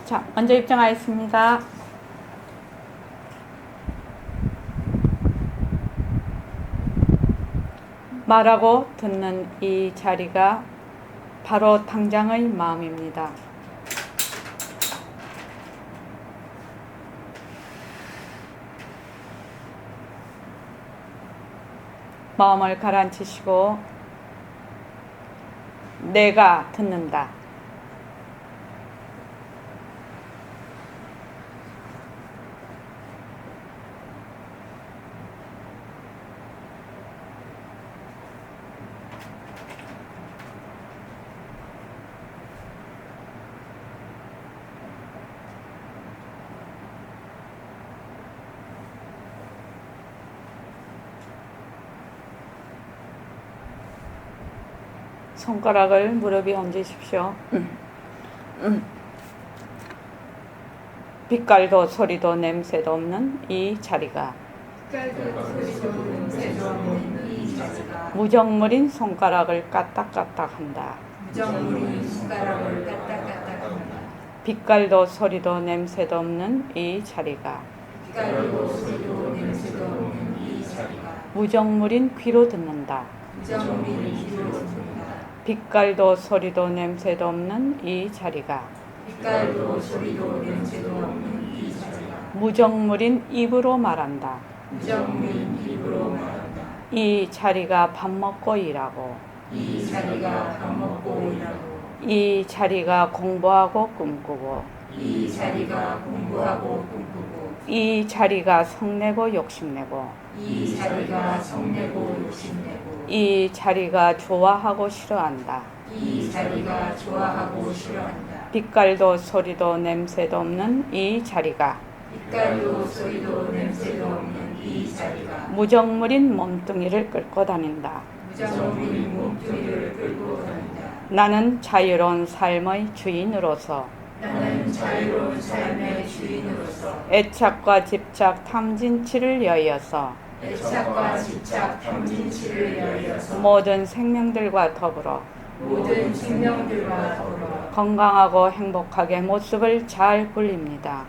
자, 먼저 입장하겠습니다. 말하고 듣는 이 자리가 바로 당장의 마음입니다. 마음을 가라앉히시고 내가 듣는다. 손가락을 무릎에 얹으십시오. 빛깔도 소리도 냄새도 없는 이 자리가 무정물인 손가락을 까딱까딱한다. 빛깔도 소리도 냄새도 없는 이 자리가 무정물인 귀로 듣는다. 빛깔도 소리도 냄새도 없는 이 자리가 무정물인 입으로 말한다. 이 자리가 밥 먹고 일하고 이 자리가 공부하고 꿈꾸고 이 자리가 성내고 욕심내고 이 자리가 좋아하고 싫어한다. 빛깔도 소리도 냄새도 없는 이 자리가 무정물인 몸뚱이를 끌고 다닌다. 나는 자유로운 삶의 주인으로서 애착과 집착 탐진치를 여의어서 모든 생명들과 더불어 건강하고 행복하게 모습을 잘 굴립니다.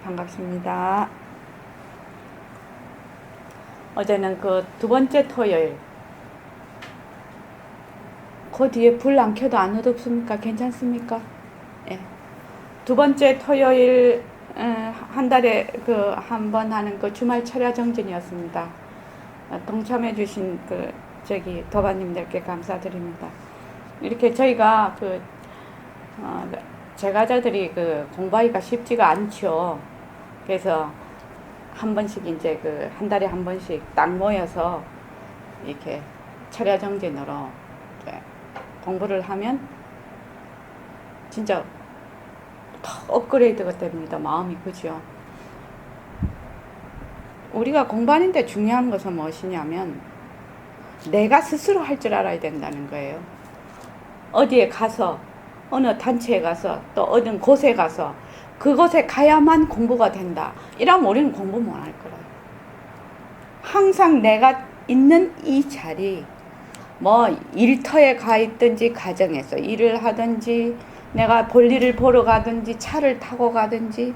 반갑습니다. 어제는 그 두 번째 토요일 그 뒤에 불 안 켜도 안 어둡습니까? 괜찮습니까? 예. 두 번째 토요일 한 달에 그 한 번 하는 그 주말 철야 정진이었습니다. 동참해 주신 그 저기 도반님들께 감사드립니다. 이렇게 저희가 그 제가자들이 그 공부하기가 쉽지가 않죠. 그래서 한 번씩 이제 그 한 달에 한 번씩 딱 모여서 이렇게 철야 정진으로 공부를 하면 진짜 더 업그레이드가 됩니다. 마음이. 그죠? 우리가 공부하는데 중요한 것은 무엇이냐면 내가 스스로 할 줄 알아야 된다는 거예요. 어디에 가서 어느 단체에 가서 또 어느 곳에 가서 그곳에 가야만 공부가 된다. 이러면 우리는 공부 못 할 거예요. 항상 내가 있는 이 자리, 뭐 일터에 가 있든지 가정에서 일을 하든지 내가 볼일을 보러 가든지 차를 타고 가든지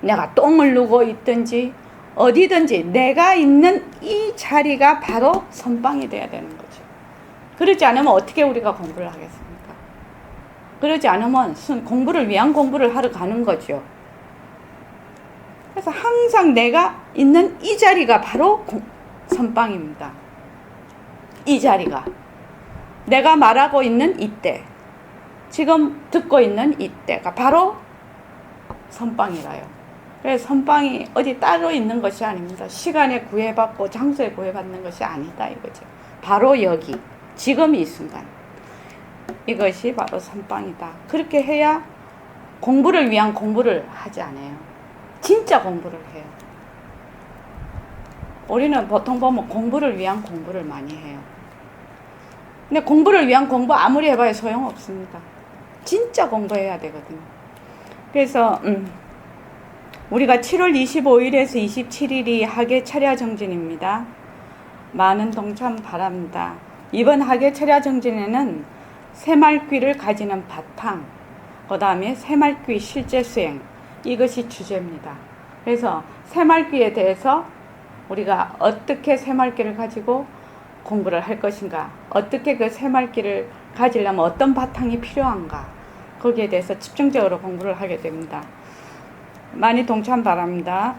내가 똥을 누고 있든지 어디든지 내가 있는 이 자리가 바로 선방이 돼야 되는 거죠. 그렇지 않으면 어떻게 우리가 공부를 하겠습니까? 그러지 않으면 공부를 위한 공부를 하러 가는 거죠. 그래서 항상 내가 있는 이 자리가 바로 선방입니다. 이 자리가 내가 말하고 있는 이때, 지금 듣고 있는 이때가 바로 선방이라요. 그래서 선방이 어디 따로 있는 것이 아닙니다. 시간에 구애받고 장소에 구애받는 것이 아니다 이거죠. 바로 여기, 지금 이 순간. 이것이 바로 선방이다. 그렇게 해야 공부를 위한 공부를 하지 않아요. 진짜 공부를 해요. 우리는 보통 보면 공부를 위한 공부를 많이 해요. 근데 공부를 위한 공부 아무리 해봐야 소용없습니다. 진짜 공부해야 되거든요. 그래서 우리가 7월 25일에서 27일이 학예 철야 정진입니다. 많은 동참 바랍니다. 이번 학예 철야 정진에는 새말귀를 가지는 바탕, 그 다음에 새말귀 실제 수행, 이것이 주제입니다. 그래서 새말귀에 대해서 우리가 어떻게 새말귀를 가지고 공부를 할 것인가, 어떻게 그 새말귀를 가지려면 어떤 바탕이 필요한가, 거기에 대해서 집중적으로 공부를 하게 됩니다. 많이 동참 바랍니다.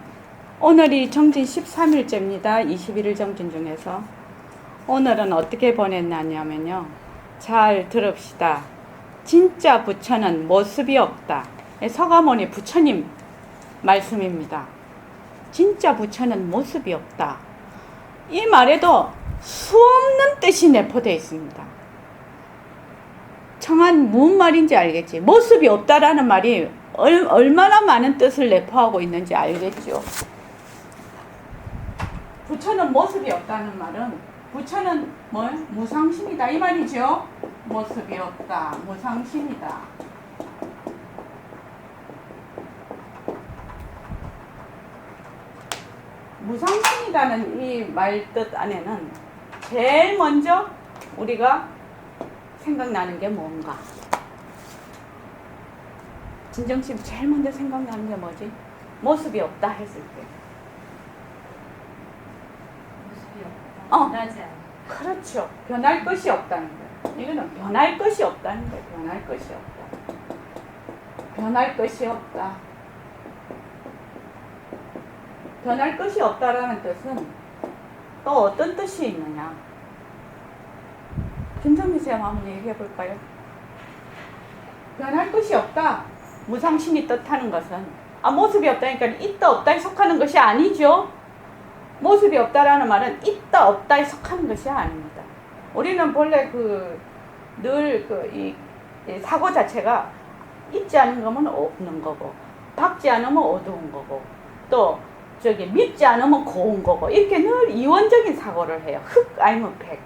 오늘이 정진 13일째입니다. 21일 정진 중에서 오늘은 어떻게 보냈냐면요, 잘 들읍시다. 진짜 부처는 모습이 없다. 서가모니 부처님 말씀입니다. 진짜 부처는 모습이 없다. 이 말에도 수없는 뜻이 내포되어 있습니다. 청한 무슨 말인지 알겠지? 모습이 없다라는 말이 얼마나 많은 뜻을 내포하고 있는지 알겠죠? 부처는 모습이 없다는 말은 부처는 뭘? 무상심이다 이 말이죠? 모습이 없다, 무상심이다. 무상심이라는 이 말 뜻 안에는 제일 먼저 우리가 생각나는 게 뭔가? 진정심 제일 먼저 생각나는 게 뭐지? 모습이 없다 했을 때. 모습이 없다. 변하지 않아. 그렇죠. 변할 것이 없다는 거예요. 이거는 변할 것이 없다는 거예요. 변할 것이 없다. 변할 것이 없다. 변할 것이 없다라는 뜻은 또 어떤 뜻이 있느냐? 김정미 쌤 한번 얘기해 볼까요? 변할 것이 없다. 무상심이 뜻하는 것은 모습이 없다니까 있다 없다에 속하는 것이 아니죠. 모습이 없다라는 말은 있다 없다에 속하는 것이 아닙니다. 우리는 본래 늘 이 사고 자체가 있지 않은 거면 없는 거고, 밝지 않으면 어두운 거고, 또 믿지 않으면 고운 거고, 이렇게 늘 이원적인 사고를 해요. 흑 아니면 백.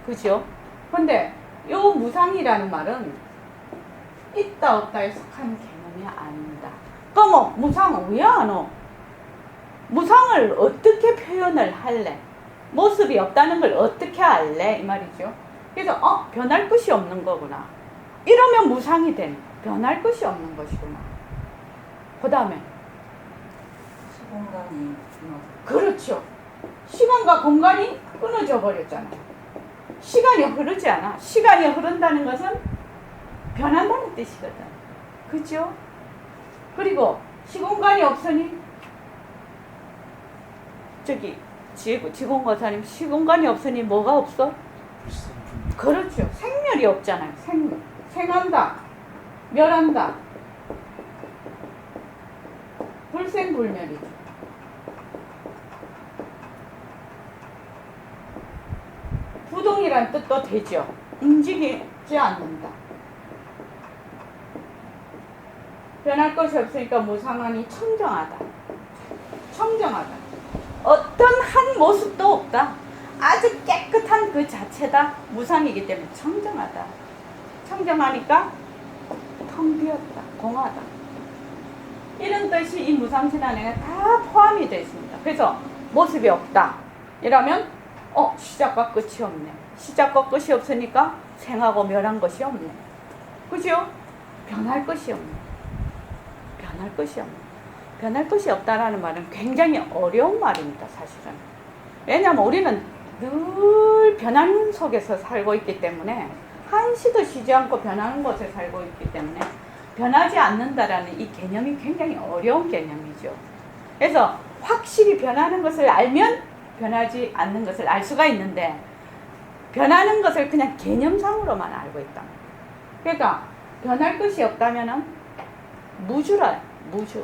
그죠? 근데 요 무상이라는 말은 있다 없다에 속하는 개념이 아닙니다. 그럼 무상은 왜 안 오? 무상을 어떻게 표현을 할래? 모습이 없다는 걸 어떻게 알래? 이 말이죠. 그래서 변할 것이 없는 거구나. 이러면 무상이 되는, 변할 것이 없는 것이구나. 그 다음에 시공간이 그렇죠. 시간과 공간이 끊어져 버렸잖아요. 시간이 흐르지 않아. 시간이 흐른다는 것은 변한다는 뜻이거든. 그죠? 그리고 시공간이 없으니 지공거사님 시공간이 없으니 뭐가 없어? 그렇죠. 생멸이 없잖아요. 생한다, 멸한다. 불생불멸이죠. 부동이란 뜻도 되죠. 움직이지 않는다. 변할 것이 없으니까 무상하니 청정하다. 청정하다. 어떤 한 모습도 없다. 아주 깨끗한 그 자체다. 무상이기 때문에 청정하다. 청정하니까 텅 비었다. 공하다. 이런 뜻이 이 무상신 안에 다 포함이 되어 있습니다. 그래서 모습이 없다. 이러면 시작과 끝이 없네. 시작과 끝이 없으니까 생하고 멸한 것이 없네. 그죠? 변할 것이 없네. 변할 것이 없네. 변할 것이 없다라는 말은 굉장히 어려운 말입니다, 사실은. 왜냐하면 우리는 늘 변하는 속에서 살고 있기 때문에, 한시도 쉬지 않고 변하는 곳에 살고 있기 때문에 변하지 않는다라는 이 개념이 굉장히 어려운 개념이죠. 그래서 확실히 변하는 것을 알면 변하지 않는 것을 알 수가 있는데, 변하는 것을 그냥 개념상으로만 알고 있다. 그러니까 변할 것이 없다면은 무주라, 무주.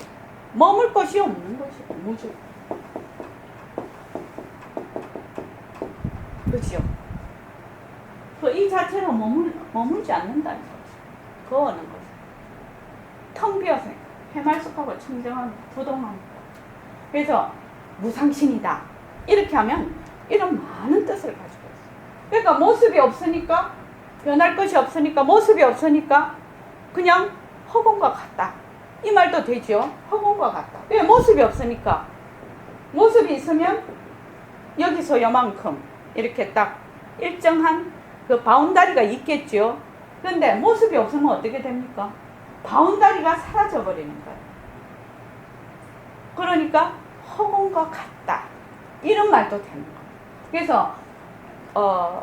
머물 것이 없는 것이고, 무주. 그렇죠? 이 자체로 머물지 않는다는 거죠. 거하는 거죠. 텅 비었으니까 해말쑥하고 청정한 부동합니다. 그래서 무상신이다 이렇게 하면 이런 많은 뜻을 가지고 있어요. 그러니까 모습이 없으니까 변할 것이 없으니까 모습이 없으니까 그냥 허공과 같다 이 말도 되죠. 허공과 같다. 왜? 모습이 없으니까. 모습이 있으면 여기서 요만큼 이렇게 딱 일정한 그 바운다리가 있겠죠. 그런데 모습이 없으면 어떻게 됩니까? 바운다리가 사라져 버리는 거예요. 그러니까 허공과 같다 이런 말도 되는 거예요. 그래서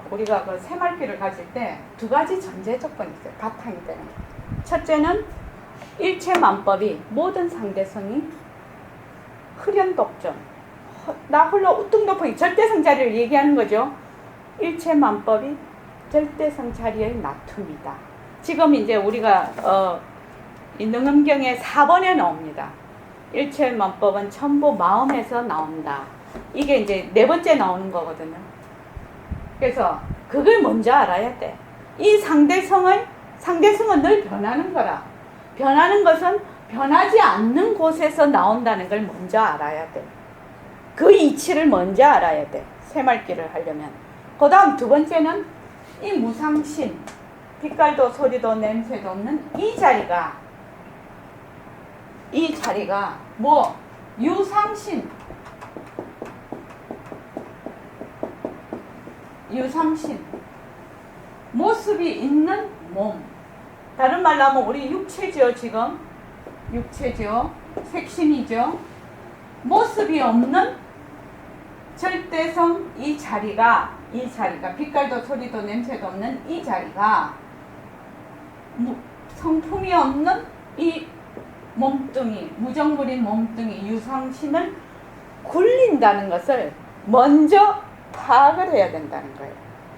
우리가 그 새말귀를 가질 때 두 가지 전제 조건이 있어요. 바탕이 되는 거예요. 첫째는 일체만법이 모든 상대성이 흐련독존 나 홀로 우뚱 높은 절대성 자리를 얘기하는 거죠. 일체만법이 절대성 자리의 나툼이다. 지금 이제 우리가 이 능엄경의 4번에 나옵니다. 일체만법은 전부 마음에서 나온다. 이게 이제 네 번째 나오는 거거든요. 그래서 그걸 먼저 알아야 돼. 이 상대성은 늘 변하는 거라. 변하는 것은 변하지 않는 곳에서 나온다는 걸 먼저 알아야 돼. 그 이치를 먼저 알아야 돼. 새말귀를 하려면. 그 다음 두 번째는 이 무상신, 빛깔도 소리도 냄새도 없는 이 자리가 뭐 유상신 모습이 있는 몸. 다른 말로 하면 우리 육체죠. 지금 육체죠. 색신이죠. 모습이 없는 절대성 이 자리가 빛깔도 소리도 냄새도 없는 이 자리가 성품이 없는 이 몸뚱이, 무정물인 몸뚱이 유상신을 굴린다는 것을 먼저 파악을 해야 된다는 거예요.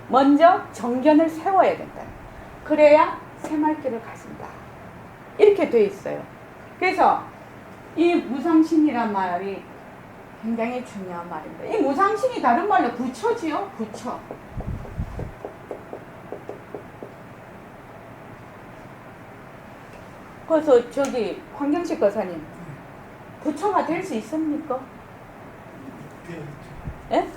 먼저 정견을 세워야 된다. 그래야 새말귀를 가진다. 이렇게 돼 있어요. 그래서 이 무상신이란 말이 굉장히 중요한 말입니다. 이 무상신이 다른 말로 부처지요. 부처. 그래서 저기 황경식 거사님 부처가 될 수 있습니까? 예?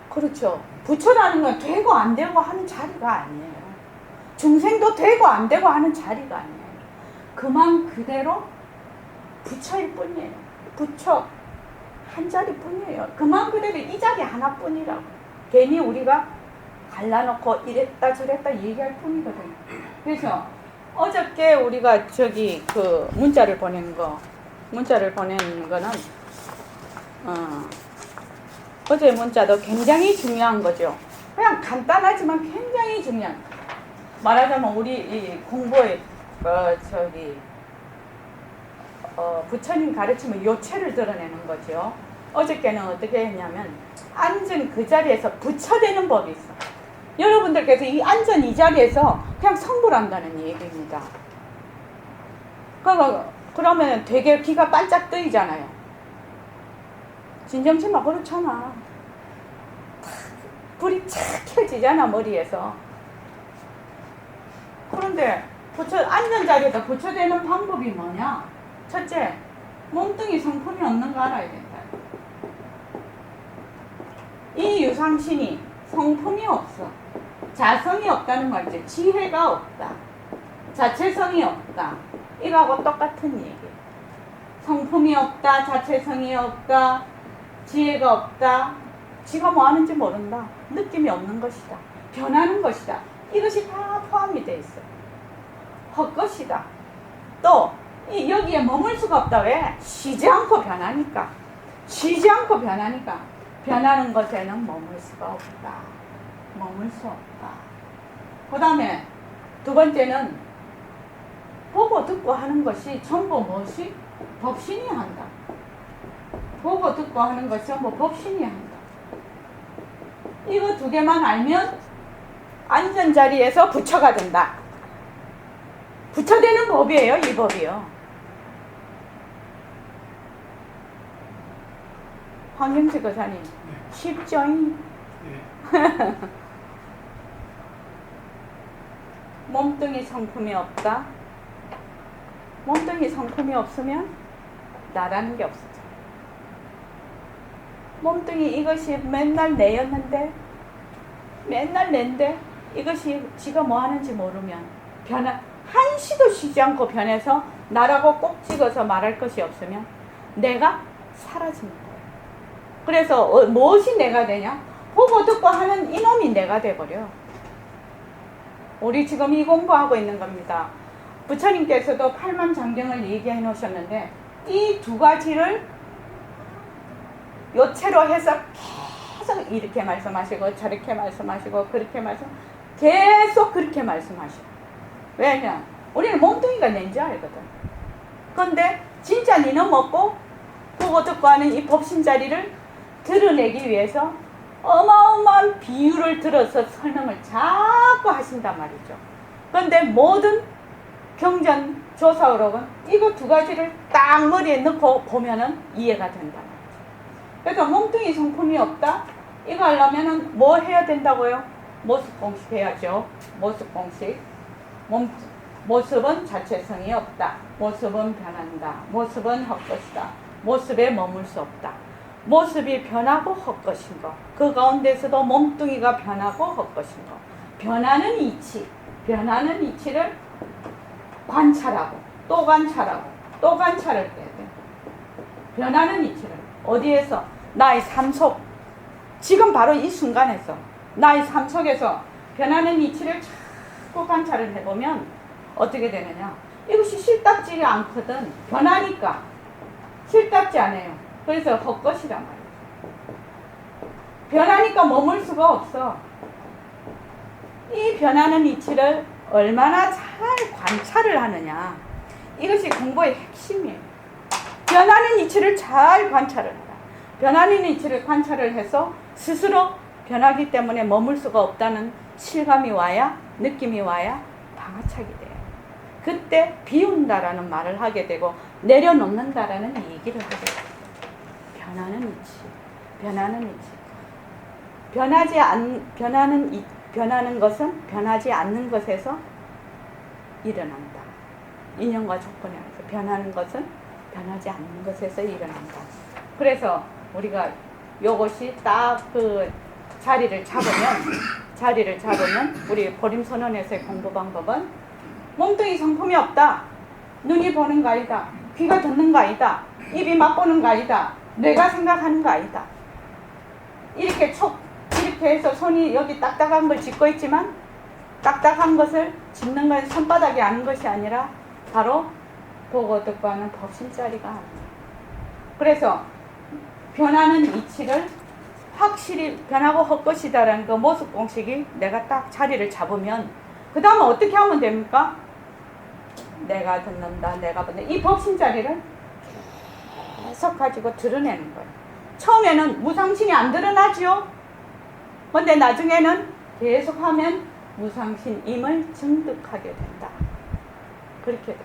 그렇죠. 부처라는 건 되고 안 되고 하는 자리가 아니에요. 중생도 되고 안 되고 하는 자리가 아니에요. 그만 그대로 부처일 뿐이에요. 부처 한 자리뿐이에요. 그만 그대로 이 자리 하나뿐이라고. 괜히 우리가 갈라놓고 이랬다 저랬다 얘기할 뿐이거든요. 그래서 어저께 우리가 저기 그 문자를 보낸 거는 어제 문자도 굉장히 중요한 거죠. 그냥 간단하지만 굉장히 중요한. 말하자면 우리 이 공부에 부처님 가르침의 요체를 드러내는 거죠. 어저께는 어떻게 했냐면 앉은 그 자리에서 부처되는 법이 있어. 여러분들께서 이 앉은 이 자리에서 그냥 성불한다는 얘기입니다. 그러면 되게 귀가 반짝 뜨이잖아요. 진정치마 그렇잖아. 불이 착 켜지잖아 머리에서. 그런데 앉은 자리에서 부처되는 방법이 뭐냐? 첫째, 몸뚱이 성품이 없는 거 알아야 된다. 이 유상신이 성품이 없어. 자성이 없다는 말이죠. 지혜가 없다. 자체성이 없다. 이거하고 똑같은 얘기. 성품이 없다. 자체성이 없다. 지혜가 없다. 지가 뭐 하는지 모른다. 느낌이 없는 것이다. 변하는 것이다. 이것이 다 포함이 되어 있어요. 헛것이다. 또 여기에 머물 수가 없다. 왜? 쉬지 않고 변하니까. 변하는 것에는 머물 수가 없다. 머물 수 없다. 그 다음에 두 번째는 보고 듣고 하는 것이 전부 무엇이? 법신이 한다. 보고 듣고 하는 것이 전부 법신이 한다. 이거 두 개만 알면 앉은 자리에서 부처가 된다. 부처되는 법이에요. 이 법이요. 황경식 거사님 쉽죠? 몸뚱이 성품이 없다. 몸뚱이 성품이 없으면 나라는 게 없어져. 몸뚱이 이것이 맨날 내였는데 맨날 낸데 이것이 지가 뭐 하는지 모르면 한시도 쉬지 않고 변해서 나라고 꼭 찍어서 말할 것이 없으면 내가 사라지는 거예요. 그래서 무엇이 내가 되냐? 보고 듣고 하는 이놈이 내가 돼버려. 우리 지금 이 공부하고 있는 겁니다. 부처님께서도 팔만장경을 얘기해 놓으셨는데 이 두 가지를 요체로 해서 계속 이렇게 말씀하시고 저렇게 말씀하시고 그렇게 계속 그렇게 말씀하시고. 왜냐? 우리는 몸뚱이가 낸지 알거든. 근데 진짜 니는 먹고 보고 듣고 하는 이 법신자리를 드러내기 위해서 어마어마한 비유를 들어서 설명을 자꾸 하신단 말이죠. 그런데 모든 경전 조사의록은 이거 두 가지를 딱 머리에 넣고 보면은 이해가 된다. 그러니까 몸뚱이 성품이 없다? 이거 하려면은 뭐 해야 된다고요? 모습 공식 해야죠. 모습 공식. 모습은 자체성이 없다. 모습은 변한다. 모습은 헛것이다. 모습에 머물 수 없다. 모습이 변하고 헛것인 것. 그 가운데서도 몸뚱이가 변하고 헛것인 것. 변하는 이치. 변하는 이치를 관찰하고 또 관찰하고 또 관찰을 해야 돼. 변하는 이치를 어디에서? 나의 삶 속. 지금 바로 이 순간에서 나의 삶 속에서 변하는 이치를 자꾸 관찰을 해보면 어떻게 되느냐? 이것이 실답지 않거든. 변하니까 실답지 않아요. 그래서 헛것이란 말이에요. 변하니까 머물 수가 없어. 이 변하는 이치를 얼마나 잘 관찰을 하느냐. 이것이 공부의 핵심이에요. 변하는 이치를 잘 관찰을 해라. 변하는 이치를 관찰을 해서 스스로 변하기 때문에 머물 수가 없다는 실감이 와야, 느낌이 와야 방아착이 돼요. 그때 비운다라는 말을 하게 되고 내려놓는다라는 얘기를 하게 돼요. 변하는 이치, 변하는 이치. 변하는 것은 변하지 않는 것에서 일어난다. 인연과 조건에 의해서 변하는 것은 변하지 않는 것에서 일어난다. 그래서 우리가 요것이 딱 그 자리를 잡으면 우리 보림선언에서의 공부 방법은 몸뚱이 성품이 없다. 눈이 보는 거 아니다. 귀가 듣는 거 아니다. 입이 맛보는 거 아니다. 뇌가 생각하는 거 아니다. 이렇게 해서 손이 여기 딱딱한 걸 짚고 있지만 딱딱한 것을 짚는 건 손바닥이 아닌 것이 아니라 바로 보고 듣고 하는 법신자리가 아니다. 그래서 변하는 이치를 확실히 변하고 헛것이다라는 그 모습 공식이 내가 딱 자리를 잡으면 그 다음에 어떻게 하면 됩니까? 내가 듣는다, 내가 본다. 이 법신자리를 계속 가지고 드러내는 거예요. 처음에는 무상신이 안 드러나죠. 근데 나중에는 계속하면 무상신임을 증득하게 된다. 그렇게 돼.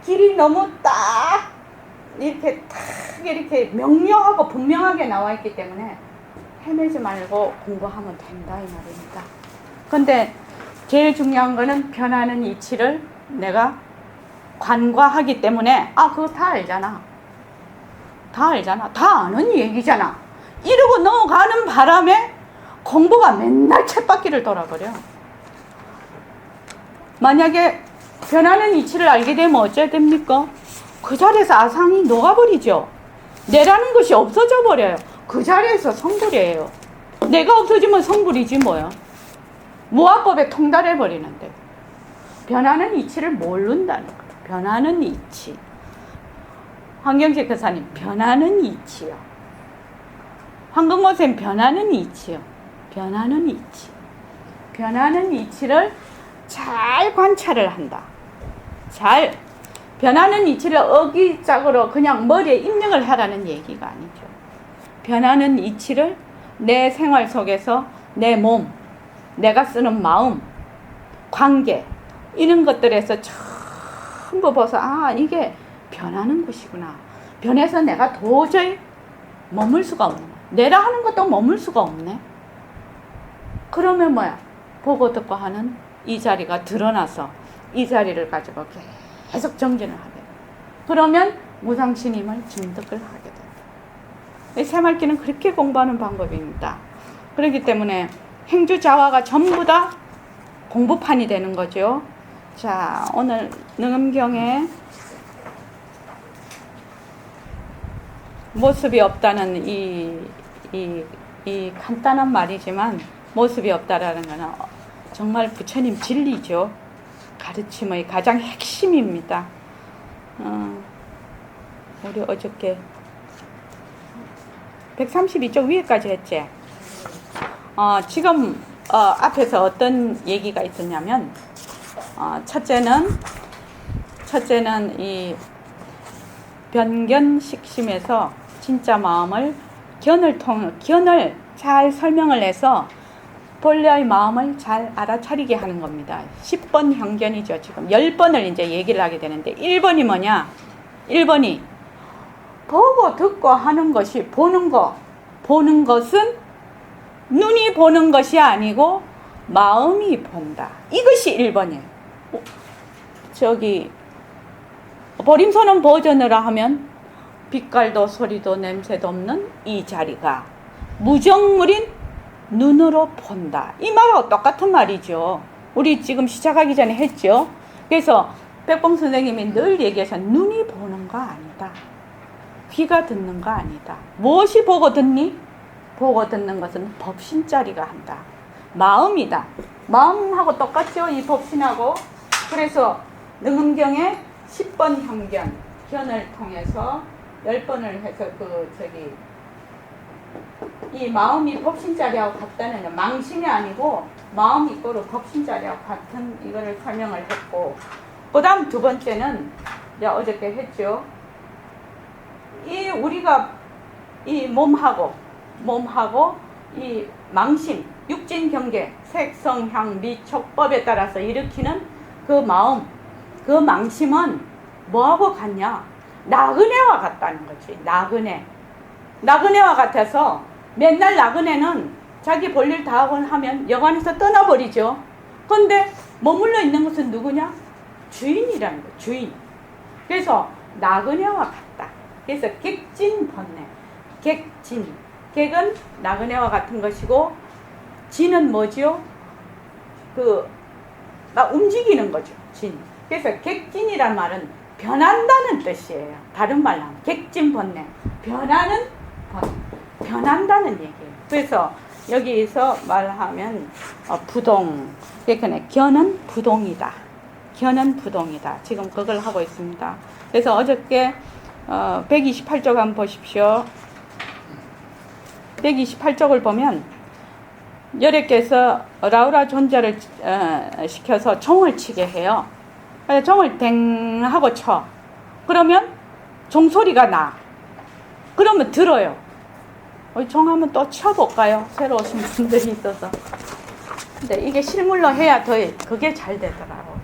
길이 너무 딱 이렇게 명료하고 분명하게 나와 있기 때문에 헤매지 말고 공부하면 된다 이 말입니다. 근데 제일 중요한 거는 변하는 이치를 내가 관과하기 때문에 그거 다 알잖아. 다 아는 얘기잖아. 이러고 넘어가는 바람에 공부가 맨날 쳇바퀴를 돌아버려. 만약에 변하는 이치를 알게 되면 어찌해야 됩니까? 그 자리에서 아상이 녹아버리죠. 내라는 것이 없어져 버려요. 그 자리에서 성불이에요. 내가 없어지면 성불이지 뭐야. 무아법에 통달해 버리는데 변하는 이치를 모른다는 거예요. 변하는 이치. 황경식 교사님 변하는 이치요. 황금모 선생님 변하는 이치요. 변하는 이치. 변하는 이치를 잘 관찰을 한다. 변하는 이치를 어기작으로 그냥 머리에 입력을 하라는 얘기가 아니죠. 변하는 이치를 내 생활 속에서 내 몸, 내가 쓰는 마음, 관계 이런 것들에서 전부 봐서 이게 변하는 것이구나. 변해서 내가 도저히 머물 수가 없는 거야. 내라 하는 것도 머물 수가 없네. 그러면 뭐야? 보고 듣고 하는 이 자리가 드러나서 이 자리를 가지고 계속 정진을 하게 돼요. 그러면 무상신임을 증득을 하게 된다. 이 새말기는 그렇게 공부하는 방법입니다. 그렇기 때문에 행주자화가 전부 다 공부판이 되는 거죠. 자, 오늘 능엄경에 모습이 없다는 이 간단한 말이지만 모습이 없다라는 것은 정말 부처님 진리죠. 가르침의 가장 핵심입니다. 우리 어저께 132쪽 위에까지 했지. 지금 앞에서 어떤 얘기가 있었냐면 첫째는 이 변견식심에서 진짜 마음을 견을 잘 설명을 해서 본래의 마음을 잘 알아차리게 하는 겁니다. 10번 형견이죠. 지금 10번을 이제 얘기를 하게 되는데 1번이 뭐냐? 1번이 보고 듣고 하는 것이 보는 것은 눈이 보는 것이 아니고 마음이 본다. 이것이 1번이에요. 보림소는 버전으로 하면 빛깔도 소리도 냄새도 없는 이 자리가 무정물인 눈으로 본다. 이 말하고 똑같은 말이죠. 우리 지금 시작하기 전에 했죠. 그래서 백봉 선생님이 늘 얘기해서 눈이 보는 거 아니다. 귀가 듣는 거 아니다. 무엇이 보고 듣니? 보고 듣는 것은 법신자리가 한다. 마음이다. 마음하고 똑같죠. 이 법신하고. 그래서 능엄경에 10번 견을 통해서 10번을 해서 이 마음이 법신자리하고 같다는 망심이 아니고 마음이 이거로 법신자리하고 같은 이거를 설명을 했고, 그 다음 두 번째는 어저께 했죠. 우리가 이 몸하고 이 망심, 육진경계, 색성향 미촉법에 따라서 일으키는 그 마음, 그 망심은 뭐하고 같냐? 나그네와 같다는 거지. 나그네와 같아서 맨날 나그네는 자기 볼일 다 하고 하면 여관에서 떠나버리죠. 그런데 머물러 있는 것은 누구냐? 주인이라는 거, 주인. 그래서 나그네와 같다. 그래서 객진번뇌, 객은 나그네와 같은 것이고, 진은 뭐지요? 막 움직이는 거죠, 진. 그래서 객진이란 말은 변한다는 뜻이에요. 다른 말로 하면 객진번뇌, 변한다는 얘기예요. 그래서 여기서 말하면 부동, 그러니까 견은 부동이다. 지금 그걸 하고 있습니다. 그래서 어저께 128쪽 한번 보십시오. 128쪽을 보면 여래께서 라우라 존자를 시켜서 종을 치게 해요. 종을 댕 하고 쳐. 그러면 종소리가 나. 그러면 들어요. 종 한번 또 쳐볼까요? 새로 오신 분들이 있어서. 근데 이게 실물로 해야 더 그게 잘 되더라고.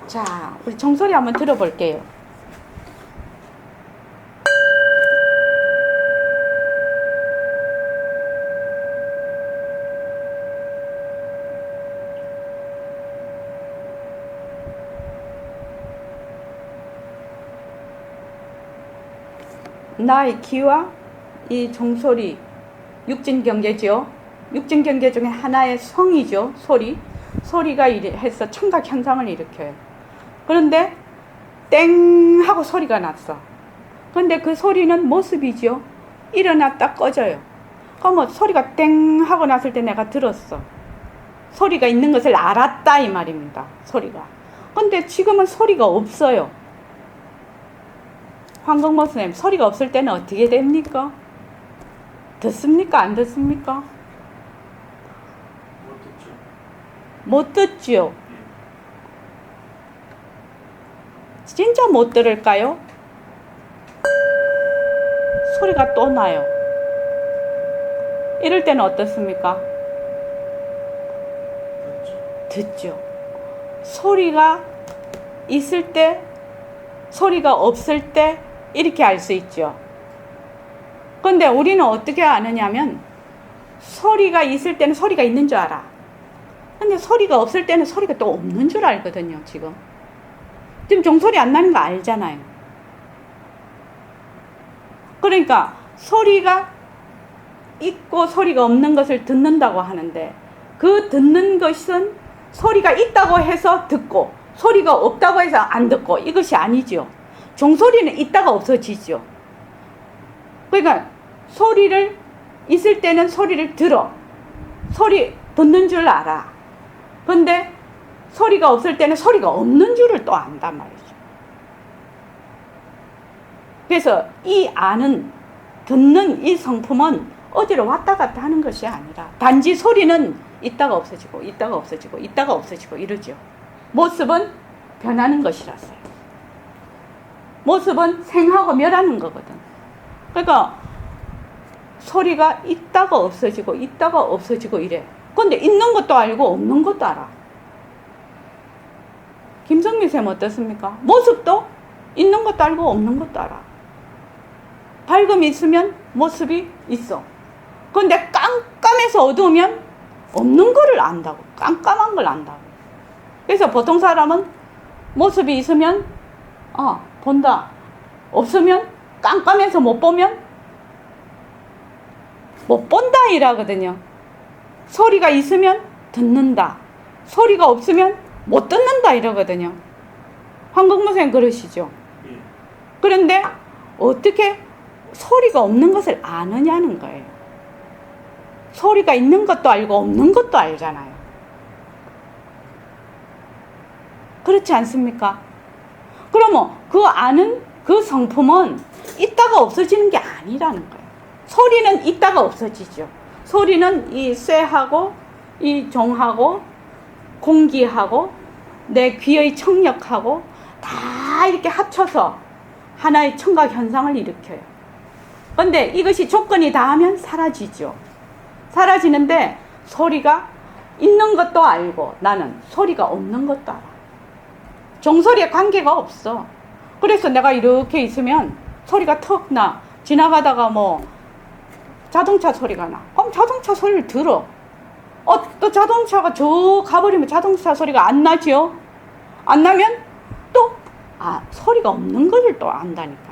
자, 우리 종소리 한번 들어볼게요. 나의 귀와 이 종소리, 육진경계죠. 육진경계 중에 하나의 성이죠. 소리가 해서 청각 현상을 일으켜요. 그런데 땡 하고 소리가 났어. 그런데 그 소리는 모습이죠. 일어났다 꺼져요. 그러면 소리가 땡 하고 났을 때 내가 들었어. 소리가 있는 것을 알았다 이 말입니다. 소리가. 그런데 지금은 소리가 없어요. 황금모 선생님, 소리가 없을 때는 어떻게 됩니까? 듣습니까? 안 듣습니까? 못 듣죠. 진짜 못 들을까요? 소리가 또 나요. 이럴 때는 어떻습니까? 듣죠. 소리가 있을 때, 소리가 없을 때 이렇게 알 수 있죠. 근데 우리는 어떻게 아느냐면 소리가 있을 때는 소리가 있는 줄 알아. 근데 소리가 없을 때는 소리가 또 없는 줄 알거든요. 지금 종소리 안 나는 거 알잖아요. 그러니까 소리가 있고 소리가 없는 것을 듣는다고 하는데, 그 듣는 것은 소리가 있다고 해서 듣고 소리가 없다고 해서 안 듣고 이것이 아니죠. 종소리는 있다가 없어지죠. 그러니까 소리를 있을 때는 소리를 들어. 소리 듣는 줄 알아. 근데 소리가 없을 때는 소리가 없는 줄을 또 안단 말이죠. 그래서 이 아는, 듣는 이 성품은 어디로 왔다 갔다 하는 것이 아니라 단지 소리는 있다가 없어지고 있다가 없어지고 있다가 없어지고 이러죠. 모습은 변하는 것이라서요. 모습은 생하고 멸하는 거거든. 그러니까 소리가 있다가 없어지고 있다가 없어지고 이래. 근데 있는 것도 알고 없는 것도 알아. 김성민 쌤 어떻습니까? 모습도 있는 것도 알고 없는 것도 알아. 밝음이 있으면 모습이 있어. 근데 깜깜해서 어두우면 없는 거를 안다고. 깜깜한 걸 안다고. 그래서 보통 사람은 모습이 있으면 본다. 없으면 깜깜해서 못 보면 못 본다 이라거든요. 소리가 있으면 듣는다. 소리가 없으면 못 듣는다 이러거든요. 황국무 선생님 그러시죠? 그런데 어떻게 소리가 없는 것을 아느냐는 거예요. 소리가 있는 것도 알고 없는 것도 알잖아요. 그렇지 않습니까? 그러면 그 아는 그 성품은 있다가 없어지는 게 아니라는 거예요. 소리는 있다가 없어지죠. 소리는 이 쇠하고 이 종하고 공기하고 내 귀의 청력하고 다 이렇게 합쳐서 하나의 청각 현상을 일으켜요. 근데 이것이 조건이 다하면 사라지죠. 사라지는데 소리가 있는 것도 알고 나는 소리가 없는 것도 알아. 종소리에 관계가 없어. 그래서 내가 이렇게 있으면 소리가 턱 나. 지나가다가 뭐 자동차 소리가 나. 그럼 자동차 소리를 들어. 또 자동차가 저 가버리면 자동차 소리가 안 나죠. 안 나면 또 소리가 없는 것을 또 안다니까.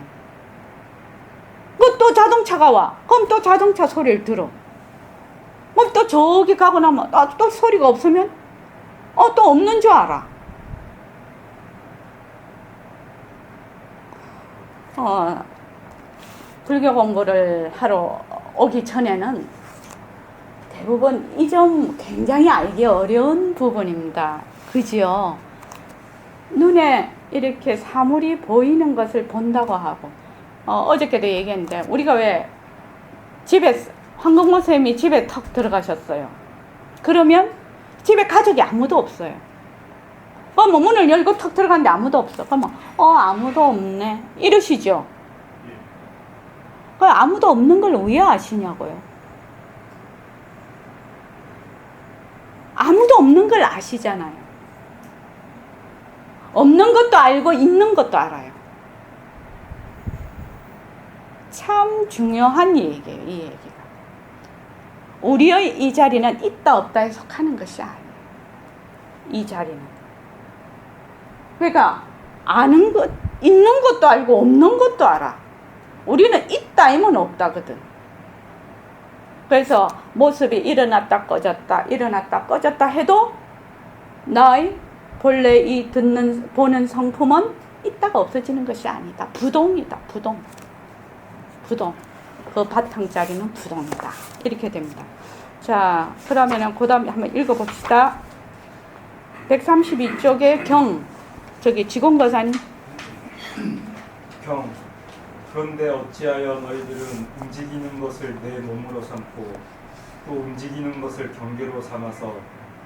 또 자동차가 와. 그럼 또 자동차 소리를 들어. 그럼 또 저기 가고 나면 또 소리가 없으면 또 없는 줄 알아. 불교 공부를 하러 오기 전에는 대부분 이 점 굉장히 알기 어려운 부분입니다. 그지요? 눈에 이렇게 사물이 보이는 것을 본다고 하고, 어저께도 얘기했는데, 우리가 왜 집에, 황국무 선생님이 집에 턱 들어가셨어요. 그러면 집에 가족이 아무도 없어요. 그러면 문을 열고 턱 들어갔는데 아무도 없어. 그러면, 아무도 없네. 이러시죠? 그 아무도 없는 걸 왜 아시냐고요? 아무도 없는 걸 아시잖아요. 없는 것도 알고 있는 것도 알아요. 참 중요한 얘기예요, 이 얘기가. 우리의 이 자리는 있다 없다에 속하는 것이 아니에요. 이 자리는. 그러니까 아는 것, 있는 것도 알고 없는 것도 알아. 우리는 있다이면 없다거든. 그래서 모습이 일어났다 꺼졌다 일어났다 꺼졌다 해도 나의 본래 이 보는 성품은 있다가 없어지는 것이 아니다. 부동이다. 부동. 그 바탕자리는 부동이다. 이렇게 됩니다. 자, 그러면은 그 다음에 한번 읽어봅시다. 132쪽에 저기 지공거사님. 그런데 어찌하여 너희들은 움직이는 것을 내 몸으로 삼고 또 움직이는 것을 경계로 삼아서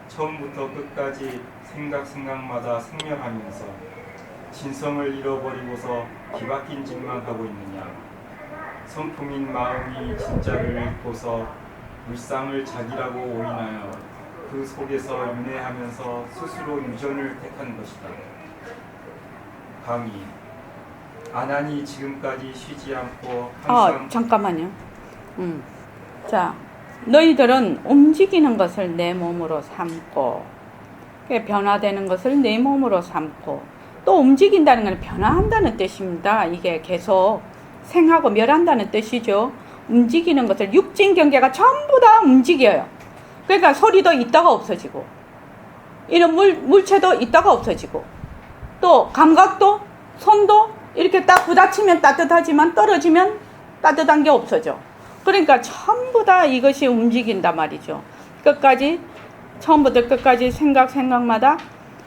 처음부터 끝까지 생각마다 생멸하면서 진성을 잃어버리고서 뒤바뀐 짓만 하고 있느냐. 성품인 마음이 진짜를 잃고서 물상을 자기라고 오인하여 그 속에서 윤회하면서 스스로 유전을 택한 것이다. 강의. 아난이 지금까지 쉬지 않고 항상 잠깐만요. 자, 너희들은 움직이는 것을 내 몸으로 삼고, 변화되는 것을 내 몸으로 삼고, 또 움직인다는 건 변화한다는 뜻입니다. 이게 계속 생하고 멸한다는 뜻이죠. 움직이는 것을, 육진 경계가 전부 다 움직여요. 그러니까 소리도 있다가 없어지고, 이런 물체도 있다가 없어지고, 또 감각도, 손도 이렇게 딱 부딪히면 따뜻하지만 떨어지면 따뜻한 게 없어져. 그러니까 전부 다 이것이 움직인단 말이죠. 끝까지, 처음부터 끝까지 생각마다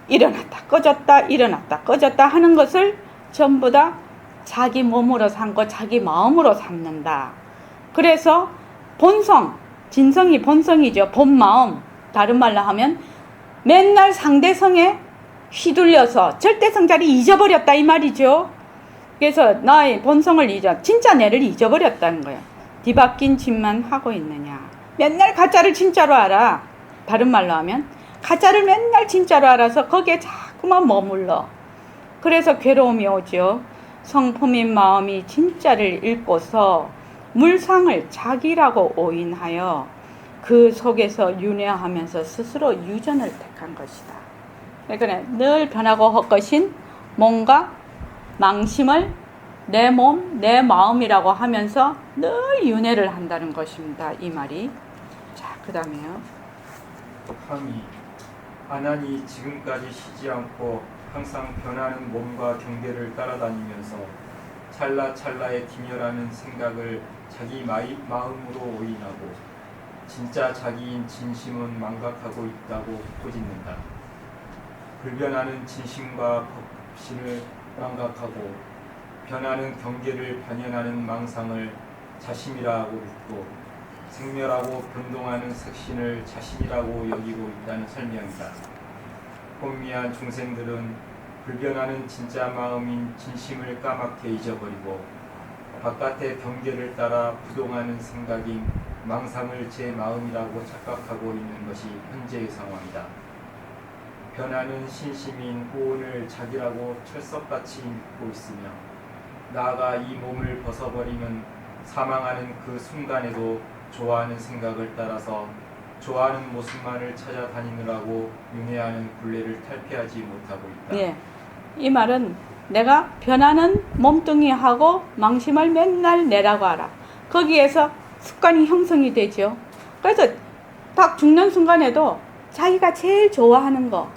일어났다 꺼졌다 일어났다 꺼졌다 하는 것을 전부 다 자기 몸으로 삼고 자기 마음으로 삼는다. 그래서 본성, 진성이 본성이죠. 본마음, 다른 말로 하면 맨날 상대성에 휘둘려서 절대성 자리 잊어버렸다 이 말이죠. 그래서 나의 본성을 진짜 내를 잊어버렸다는 거야. 뒤바뀐 짓만 하고 있느냐. 맨날 가짜를 진짜로 알아. 다른 말로 하면 가짜를 맨날 진짜로 알아서 거기에 자꾸만 머물러. 그래서 괴로움이 오죠. 성품인 마음이 진짜를 잃고서 물상을 자기라고 오인하여 그 속에서 윤회하면서 스스로 유전을 택한 것이다. 그러니까 늘 변하고 헛것인 몸과 망심을 내 몸, 내 마음이라고 하면서 늘 윤회를 한다는 것입니다. 이 말이. 자, 그 다음에요. 함이 아난이 지금까지 쉬지 않고 항상 변하는 몸과 경계를 따라다니면서 찰나찰나의 기멸하는 생각을 자기 마음으로 오인하고 진짜 자기인 진심은 망각하고 있다고 꼬집는다. 불변하는 진심과 법신을 망각하고 변하는 경계를 반연하는 망상을 자심이라고 믿고 생멸하고 변동하는 색신을 자신이라고 여기고 있다는 설명이다. 혼미한 중생들은 불변하는 진짜 마음인 진심을 까맣게 잊어버리고 바깥의 경계를 따라 부동하는 생각인 망상을 제 마음이라고 착각하고 있는 것이 현재의 상황이다. 변하는 신심인 호언을 자기라고 철석같이 믿고 있으며 나아가 이 몸을 벗어버리면 사망하는 그 순간에도 좋아하는 생각을 따라서 좋아하는 모습만을 찾아다니느라고 윤회하는 굴레를 탈피하지 못하고 있다. 예, 이 말은 내가 변하는 몸뚱이하고 망심을 맨날 내라고 알아. 거기에서 습관이 형성이 되죠. 그래서 딱 죽는 순간에도 자기가 제일 좋아하는 거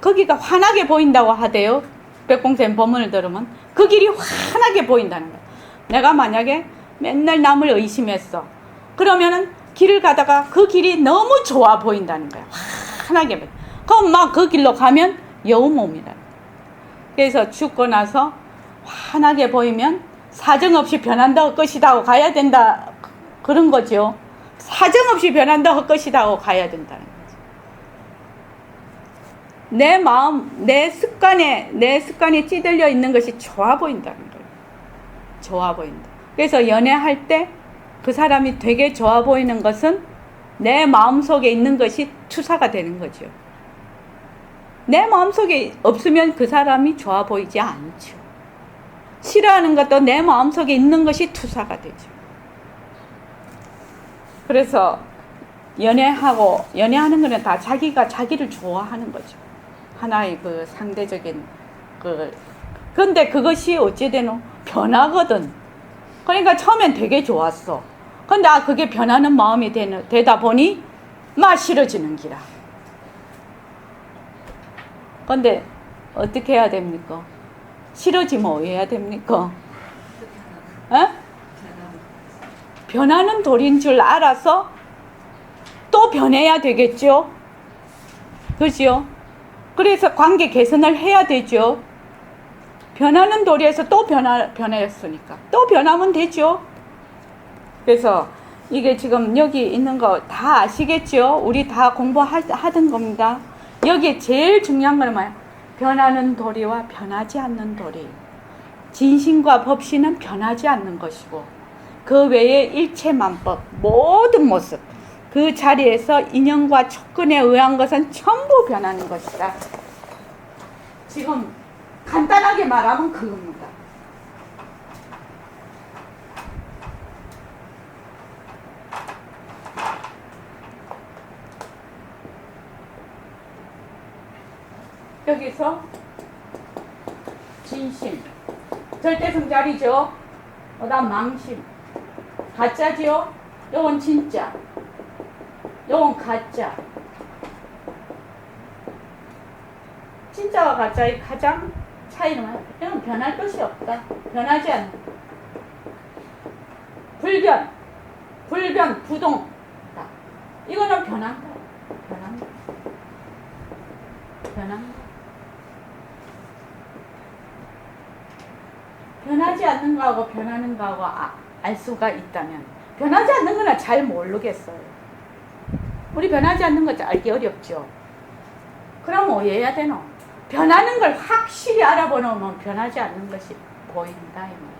거기가 환하게 보인다고 하대요. 백봉쌤 법문을 들으면 그 길이 환하게 보인다는 거야. 내가 만약에 맨날 남을 의심했어. 그러면은 길을 가다가 그 길이 너무 좋아 보인다는 거야. 환하게 보여. 그럼 막 그 길로 가면 여우몸이다. 그래서 죽고 나서 환하게 보이면 사정없이 변한다 할 것이다 하고 가야 된다. 그런 거죠. 사정없이 변한다 할 것이다 하고 가야 된다는 거죠. 내 마음, 내 습관에 찌들려 있는 것이 좋아 보인다는 거예요. 좋아 보인다. 그래서 연애할 때 그 사람이 되게 좋아 보이는 것은 내 마음속에 있는 것이 투사가 되는 거죠. 내 마음속에 없으면 그 사람이 좋아 보이지 않죠. 싫어하는 것도 내 마음속에 있는 것이 투사가 되죠. 그래서 연애하는 거는 다 자기가 자기를 좋아하는 거죠. 하나의 그 상대적인 근데 그것이 어찌되노? 변하거든. 그러니까 처음엔 되게 좋았어. 근데 그게 변하는 마음이 되다 보니 막 싫어지는 기라. 근데 어떻게 해야 됩니까? 싫어지면 뭐 해야 됩니까? 에? 변하는 돌인 줄 알아서 또 변해야 되겠죠? 그죠? 그래서 관계 개선을 해야 되죠. 변하는 도리에서 또 변했으니까 또 변하면 되죠. 그래서 이게 지금 여기 있는 거 다 아시겠죠? 우리 다 공부하던 겁니다. 여기 제일 중요한 건 뭐야? 변하는 도리와 변하지 않는 도리. 진심과 법신은 변하지 않는 것이고 그 외에 일체만법 모든 모습 그 자리에서 인연과 촉근에 의한 것은 전부 변하는 것이다. 지금 간단하게 말하면 그겁니다. 여기서 진심. 절대성 자리죠. 그 다음 망심. 가짜지요? 요건 진짜. 요건 가짜. 진짜와 가짜의 가장 차이는 뭐야? 이건 변할 것이 없다. 변하지 않는다. 불변, 부동. 이거는 변한다. 변하지 않는 거하고 변하는 거하고 알 수가 있다면, 변하지 않는 거는 잘 모르겠어요. 우리 변하지 않는 거 알기 어렵죠. 그럼 뭐 해야 되노? 변하는 걸 확실히 알아보면 변하지 않는 것이 보인다 이 말이에요.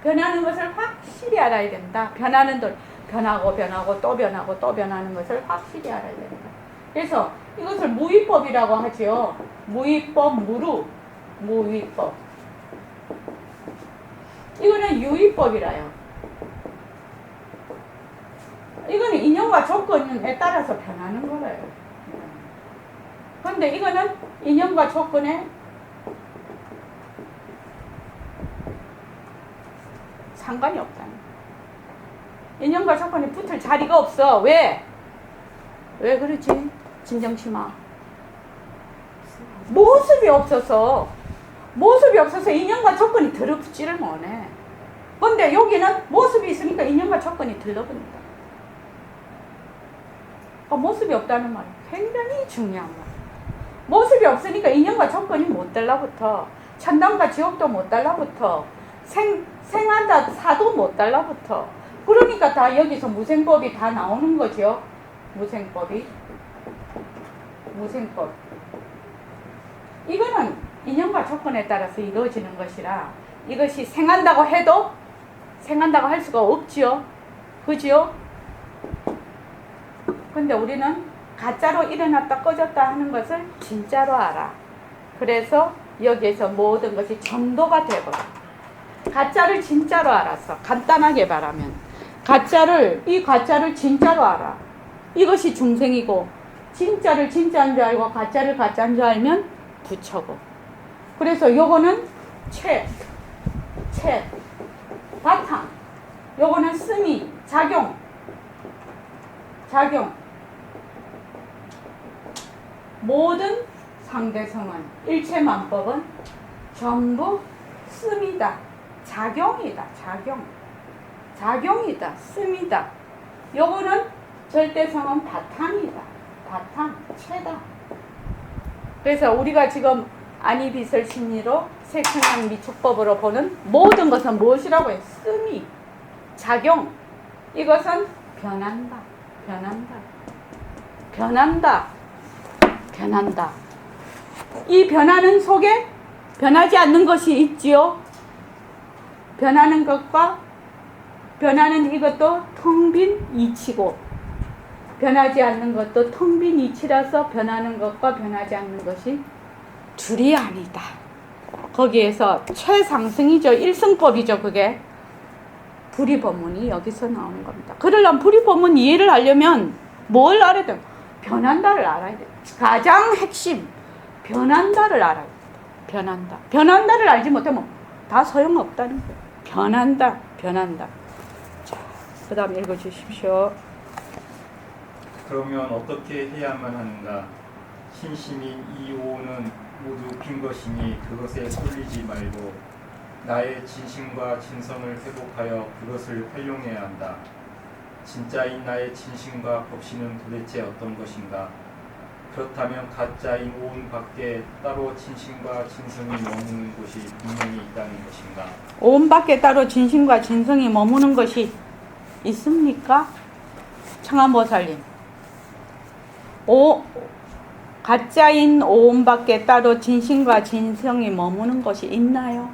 변하는 것을 확실히 알아야 된다. 변하는 걸 변하고 또 변하고 또 변하는 것을 확실히 알아야 된다. 그래서 이것을 무위법이라고 하죠. 무위법, 무위법. 이거는 유위법이라요. 이거는 인연과 조건에 따라서 변하는 거래요. 그런데 이거는 인연과 조건에 상관이 없다는 거예요. 인연과 조건이 붙을 자리가 없어. 왜? 왜 그러지? 진정심아. 모습이 없어서 인연과 조건이 들어붙지를 못해. 근데 여기는 모습이 있으니까 인연과 조건이 들러붙는다. 모습이 없다는 말은 굉장히 중요한 말. 모습이 없으니까 인연과 조건이 못 달라붙어. 천당과 지옥도 못 달라붙어. 생한다 사도 못 달라붙어. 그러니까 다 여기서 무생법이 다 나오는 거죠. 무생법. 이거는 인연과 조건에 따라서 이루어지는 것이라 이것이 생한다고 해도 생한다고 할 수가 없지요. 그지요? 근데 우리는 가짜로 일어났다 꺼졌다 하는 것을 진짜로 알아. 그래서 여기에서 모든 것이 전도가 되버려. 가짜를 진짜로 알아서 간단하게 말하면 이 가짜를 진짜로 알아. 이것이 중생이고 진짜를 진짜인 줄 알고 가짜를 가짜인 줄 알면 부처고. 그래서 요거는 바탕. 요거는 스미, 작용. 모든 상대성은 일체만법은 전부 스미다. 작용이다. 스미다. 요거는 절대성은 바탕이다. 체다. 그래서 우리가 지금 안이빛을 심리로 색천양 미축법으로 보는 모든 것은 무엇이라고 해? 스미, 작용. 이것은 변한다. 이 변하는 속에 변하지 않는 것이 있지요. 변하는 것과 변하는 이것도 텅 빈 이치고 변하지 않는 것도 텅 빈 이치라서 변하는 것과 변하지 않는 것이 둘이 아니다. 거기에서 최상승이죠. 일승법이죠. 그게 불이법문이 여기서 나오는 겁니다. 그러려면 불이법문 이해를 하려면 뭘 알아야 돼요? 변한다를 알아야 돼요. 가장 핵심 변한다를 알아야 돼요. 변한다를 알지 못하면 다 소용없다는 거예요. 변한다. 자, 그 다음 읽어주십시오. 그러면 어떻게 해야만 하는가? 신심인 이 오는 모두 빈 것이니 그것에 쏠리지 말고 나의 진심과 진성을 회복하여 그것을 활용해야 한다. 진짜인 나의 진심과 법신은 도대체 어떤 것인가? 그렇다면 가짜인 오은 밖에 따로 진심과 진성이 머무는 곳이 분명히 있다는 것인가? 오은 밖에 따로 진심과 진성이 머무는 것이 있습니까? 청암보살님. 가짜인 오은 밖에 따로 진심과 진성이 머무는 것이 있나요?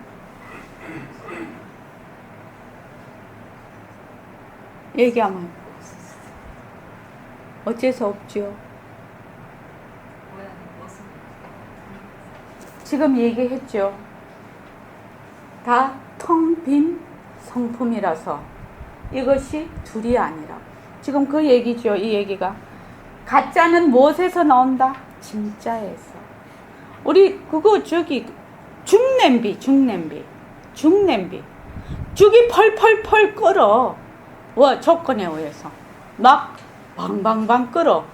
얘기하면 어째서 없지요? 지금 얘기했죠. 다 텅 빈 성품이라서 이것이 둘이 아니라 지금 그 얘기죠. 이 얘기가 가짜는 무엇에서 나온다? 진짜에서. 우리 그거 중냄비. 죽이 펄펄펄 끓어. 조건에 의해서 막 방방방 끓어.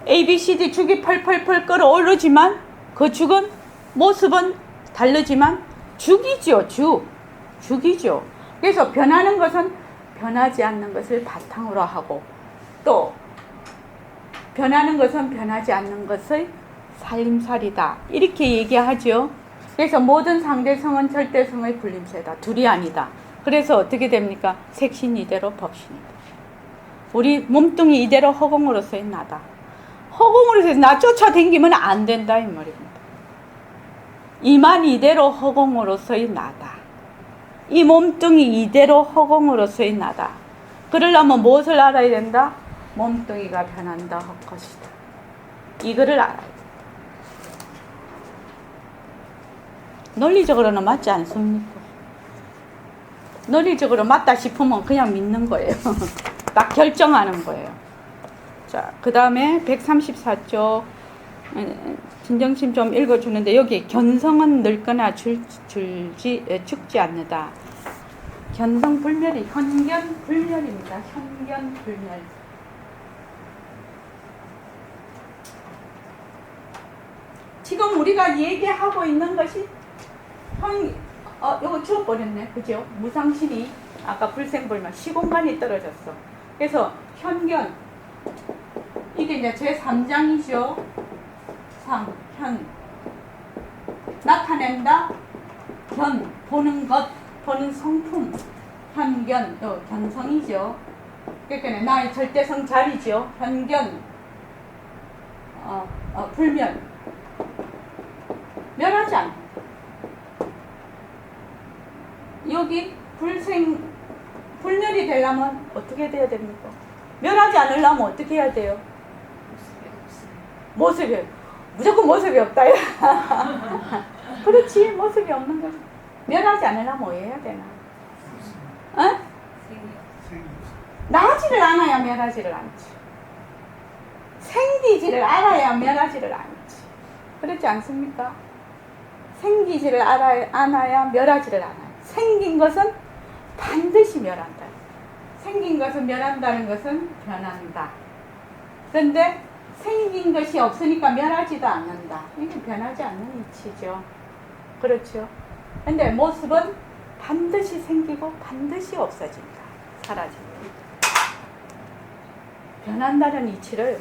ABCD 죽이 펄펄펄 끓어 오르지만 그 죽은 모습은 다르지만 죽이죠. 죽이죠. 그래서 변하는 것은 변하지 않는 것을 바탕으로 하고, 또 변하는 것은 변하지 않는 것의 살림살이다, 이렇게 얘기하죠. 그래서 모든 상대성은 절대성의 불림체다. 둘이 아니다. 그래서 어떻게 됩니까? 색신 이대로 법신이다. 우리 몸뚱이 이대로 허공으로서의 나다. 허공으로서의 나 쫓아다니면 안 된다, 이 말입니다. 이만 이대로 허공으로서의 나다. 이 몸뚱이 이대로 허공으로서의 나다. 그러려면 무엇을 알아야 된다? 몸뚱이가 변한다 할 것이다. 이거를 알아야 돼. 논리적으로는 맞지 않습니까? 논리적으로 맞다 싶으면 그냥 믿는 거예요. 딱 결정하는 거예요. 자, 그 다음에 134쪽 진정심 좀 읽어주는데, 여기 견성은 늙거나 죽지 않는다. 견성불멸이 현견불멸입니다. 현견불멸. 지금 우리가 얘기하고 있는 것이 요거 지워버렸네. 그죠? 무상신이 아까 불생불멸 시공간이 떨어졌어. 그래서 현견, 이게 이제 제3장이죠. 현 나타낸다. 견, 보는 것, 보는 성품. 현견, 견성이죠. 그러니까 나의 절대성 자리죠. 현견, 불멸, 멸하지 않아. 여기 불멸이 되려면 어떻게 돼야 됩니까? 멸하지 않으려면 어떻게 해야 돼요? 모습이 무조건 모습이 없다. 그렇지, 모습이 없는 거지. 멸하지 않으려면 뭐 해야 되나? 어? 나지를 않아야 멸하지를 않지. 생기지를 알아야 멸하지를 않지. 그렇지 않습니까? 생기지를 않아야 멸하지를 않아요. 생긴 것은 반드시 멸한다. 생긴 것은 멸한다는 것은 변한다. 그런데 생긴 것이 없으니까 멸하지도 않는다. 이게 변하지 않는 이치죠. 그렇죠. 근데 모습은 반드시 생기고 반드시 없어진다. 사라진다. 변한다는 이치를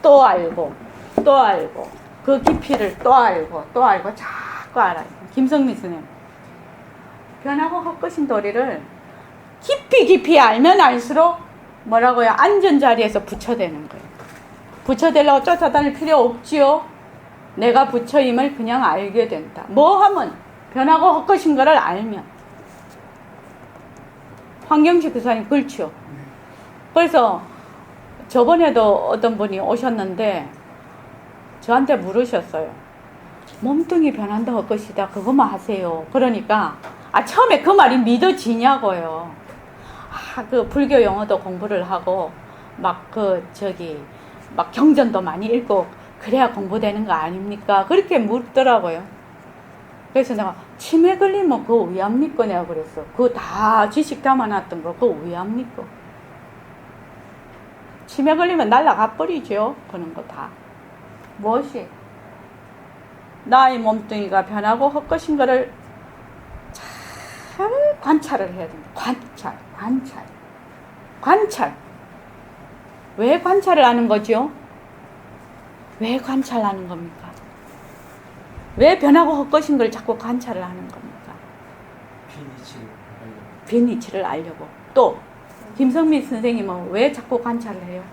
또 알고 그 깊이를 또 알고 자꾸 알아요. 김성민 선생님, 변하고 헛것인 도리를 깊이 알면 알수록 뭐라고요? 앉은 자리에서 부처되는 거예요. 부처되려고 쫓아다닐 필요 없지요. 내가 부처임을 그냥 알게 된다. 뭐 하면? 변하고 헛것인 거를 알면. 황경식 교사님 그렇죠. 그래서 저번에도 어떤 분이 오셨는데 저한테 물으셨어요. 몸뚱이 변한다 헛것이다, 그것만 하세요. 그러니까 처음에 그 말이 믿어지냐고요. 그 불교 용어도 공부를 하고 막 경전도 많이 읽고 그래야 공부되는 거 아닙니까? 그렇게 묻더라고요. 그래서 내가 치매 걸리면 그거 왜 합니까? 내가 그랬어. 그거 다 지식 담아놨던 거 그거 왜 합니까? 치매 걸리면 날아가 버리죠. 그런 거 다. 무엇이? 나의 몸뚱이가 변하고 헛것인 거를 잘 관찰을 해야 됩니다. 관찰. 왜 관찰을 하는 거죠? 왜 관찰하는 겁니까? 왜 변하고 헛것인 걸 자꾸 관찰을 하는 겁니까? 빈이치를 알려고. 또 김성민 선생님은 왜 자꾸 관찰을 해요?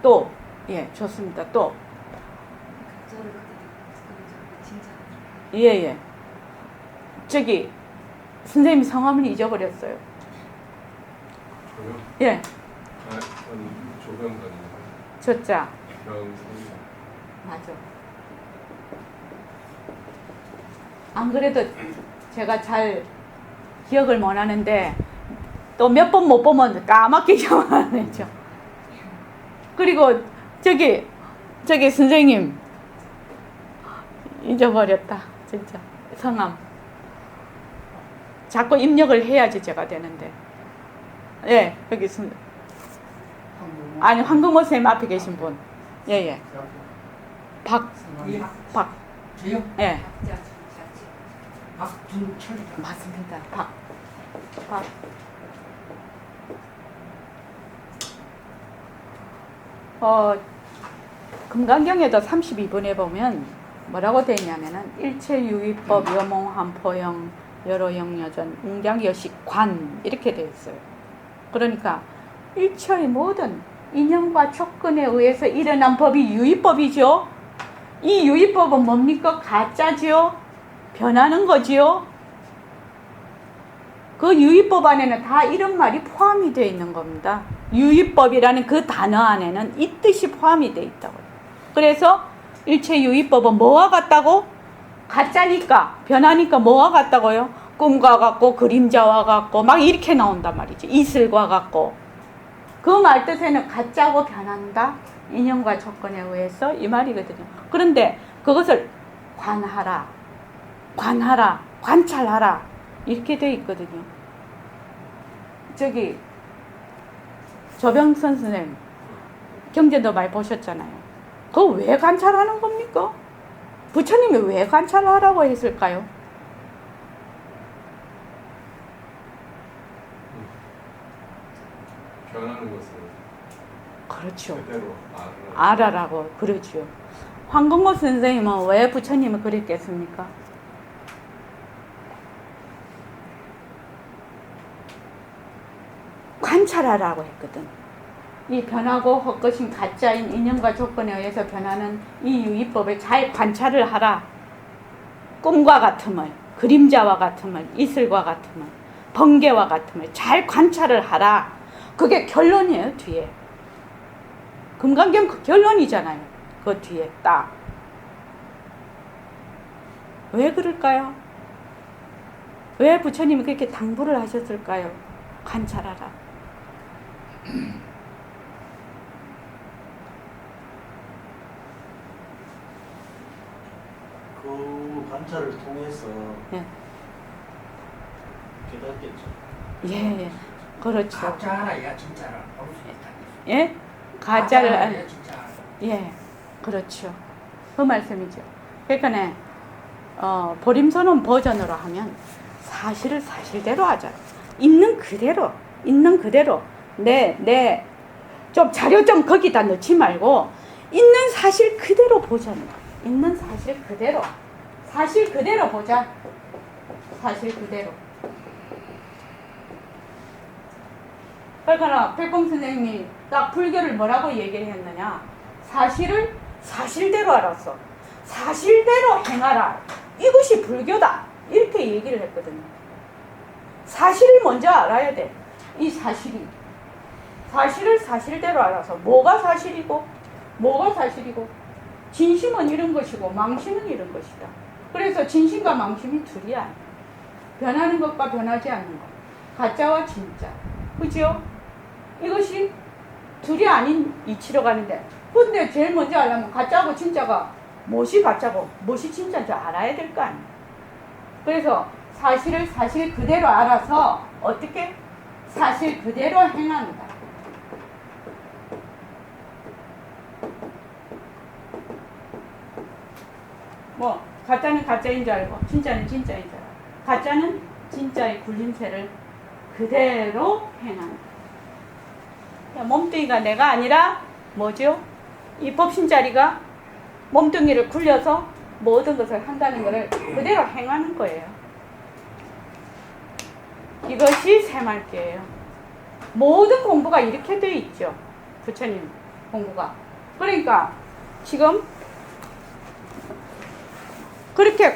또, 예, 좋습니다. 또, 예. 저기 선생님 성함을 잊어버렸어요. 저요? 예. 조병선이요. 저자. 병선이요. 맞아. 안 그래도 제가 잘 기억을 못 하는데 또 몇 번 못 보면 까맣게 기억을 안 했죠. 그리고 저기 저기 선생님 잊어버렸다 진짜 성함 자꾸 입력을 해야지 제가 되는데 예 여기 아니 황금호 선생님 앞에 계신 분 예예 박 저요? 예 박준철이다. 맞습니다 박 금강경에도 32번에 보면 뭐라고 되어 있냐면은 일체유의법 여몽한포영 여로영여전 웅장여식관 이렇게 되어 있어요. 그러니까 일체의 모든 인연과 조건에 의해서 일어난 법이 유의법이죠. 이 유의법은 뭡니까? 가짜지요? 변하는 거지요? 그 유의법 안에는 다 이런 말이 포함이 되어 있는 겁니다. 유의법이라는 그 단어 안에는 이 뜻이 포함이 되어 있다고요. 그래서 일체 유의법은 뭐와 같다고? 가짜니까 변하니까 뭐와 같다고요? 꿈과 같고 그림자와 같고 막 이렇게 나온단 말이지. 이슬과 같고 그 말 뜻에는 가짜고 변한다. 인연과 조건에 의해서 이 말이거든요. 그런데 그것을 관하라, 관찰하라 이렇게 되어 있거든요. 저기 조병선 선생님 경제도 많이 보셨잖아요. 그거 왜 관찰하는 겁니까? 부처님이 왜 관찰하라고 했을까요? 변하는 것을 그렇죠. 그대로 알아라고 그러죠. 황금호 선생님은 왜 부처님을 그랬겠습니까? 관찰하라고 했거든. 이 변하고 헛것인 가짜인 인연과 조건에 의해서 변하는 이 유의법을 잘 관찰을 하라. 꿈과 같음을, 그림자와 같음을, 이슬과 같음을, 번개와 같음을 잘 관찰을 하라. 그게 결론이에요, 뒤에. 금강경 그 결론이잖아요. 그 뒤에 딱. 왜 그럴까요? 왜 부처님이 그렇게 당부를 하셨을까요? 관찰하라. 그 관찰을 통해서 예. 깨닫겠죠. 예, 그렇죠. 가짜라야 진짜라. 모를 수 있다. 예? 가짜를, 가짜라야 진짜. 예, 그렇죠. 그 말씀이죠. 그러니까, 보림선언 버전으로 하면 사실을 사실대로 하자. 있는 그대로, 좀 자료 좀 거기다 넣지 말고, 있는 사실 그대로 보자는 거야. 있는 사실 그대로. 사실 그대로 보자. 사실 그대로. 그러니까 백봉 선생님이 딱 불교를 뭐라고 얘기를 했느냐. 사실을 사실대로 알았어. 사실대로 행하라. 이것이 불교다. 이렇게 얘기를 했거든요. 사실을 먼저 알아야 돼. 이 사실이. 사실을 사실대로 알아서 뭐가 사실이고 진심은 이런 것이고 망심은 이런 것이다. 그래서 진심과 망심이 둘이야. 변하는 것과 변하지 않는 것. 가짜와 진짜. 그죠? 이것이 둘이 아닌 이치로 가는데 근데 제일 먼저 알려면 가짜고 진짜가 무엇이 가짜고 무엇이 진짜인지 알아야 될 거 아니에요. 그래서 사실을 사실 그대로 알아서 어떻게? 사실 그대로 행한다. 뭐 가짜는 가짜인 줄 알고 진짜는 진짜인 줄 알고 가짜는 진짜의 굴림새를 그대로 행한다. 몸뚱이가 내가 아니라 뭐죠? 이 법신자리가 몸뚱이를 굴려서 모든 것을 한다는 것을 그대로 행하는 거예요. 이것이 새말기예요. 모든 공부가 이렇게 되어 있죠. 부처님 공부가. 그러니까 지금 그렇게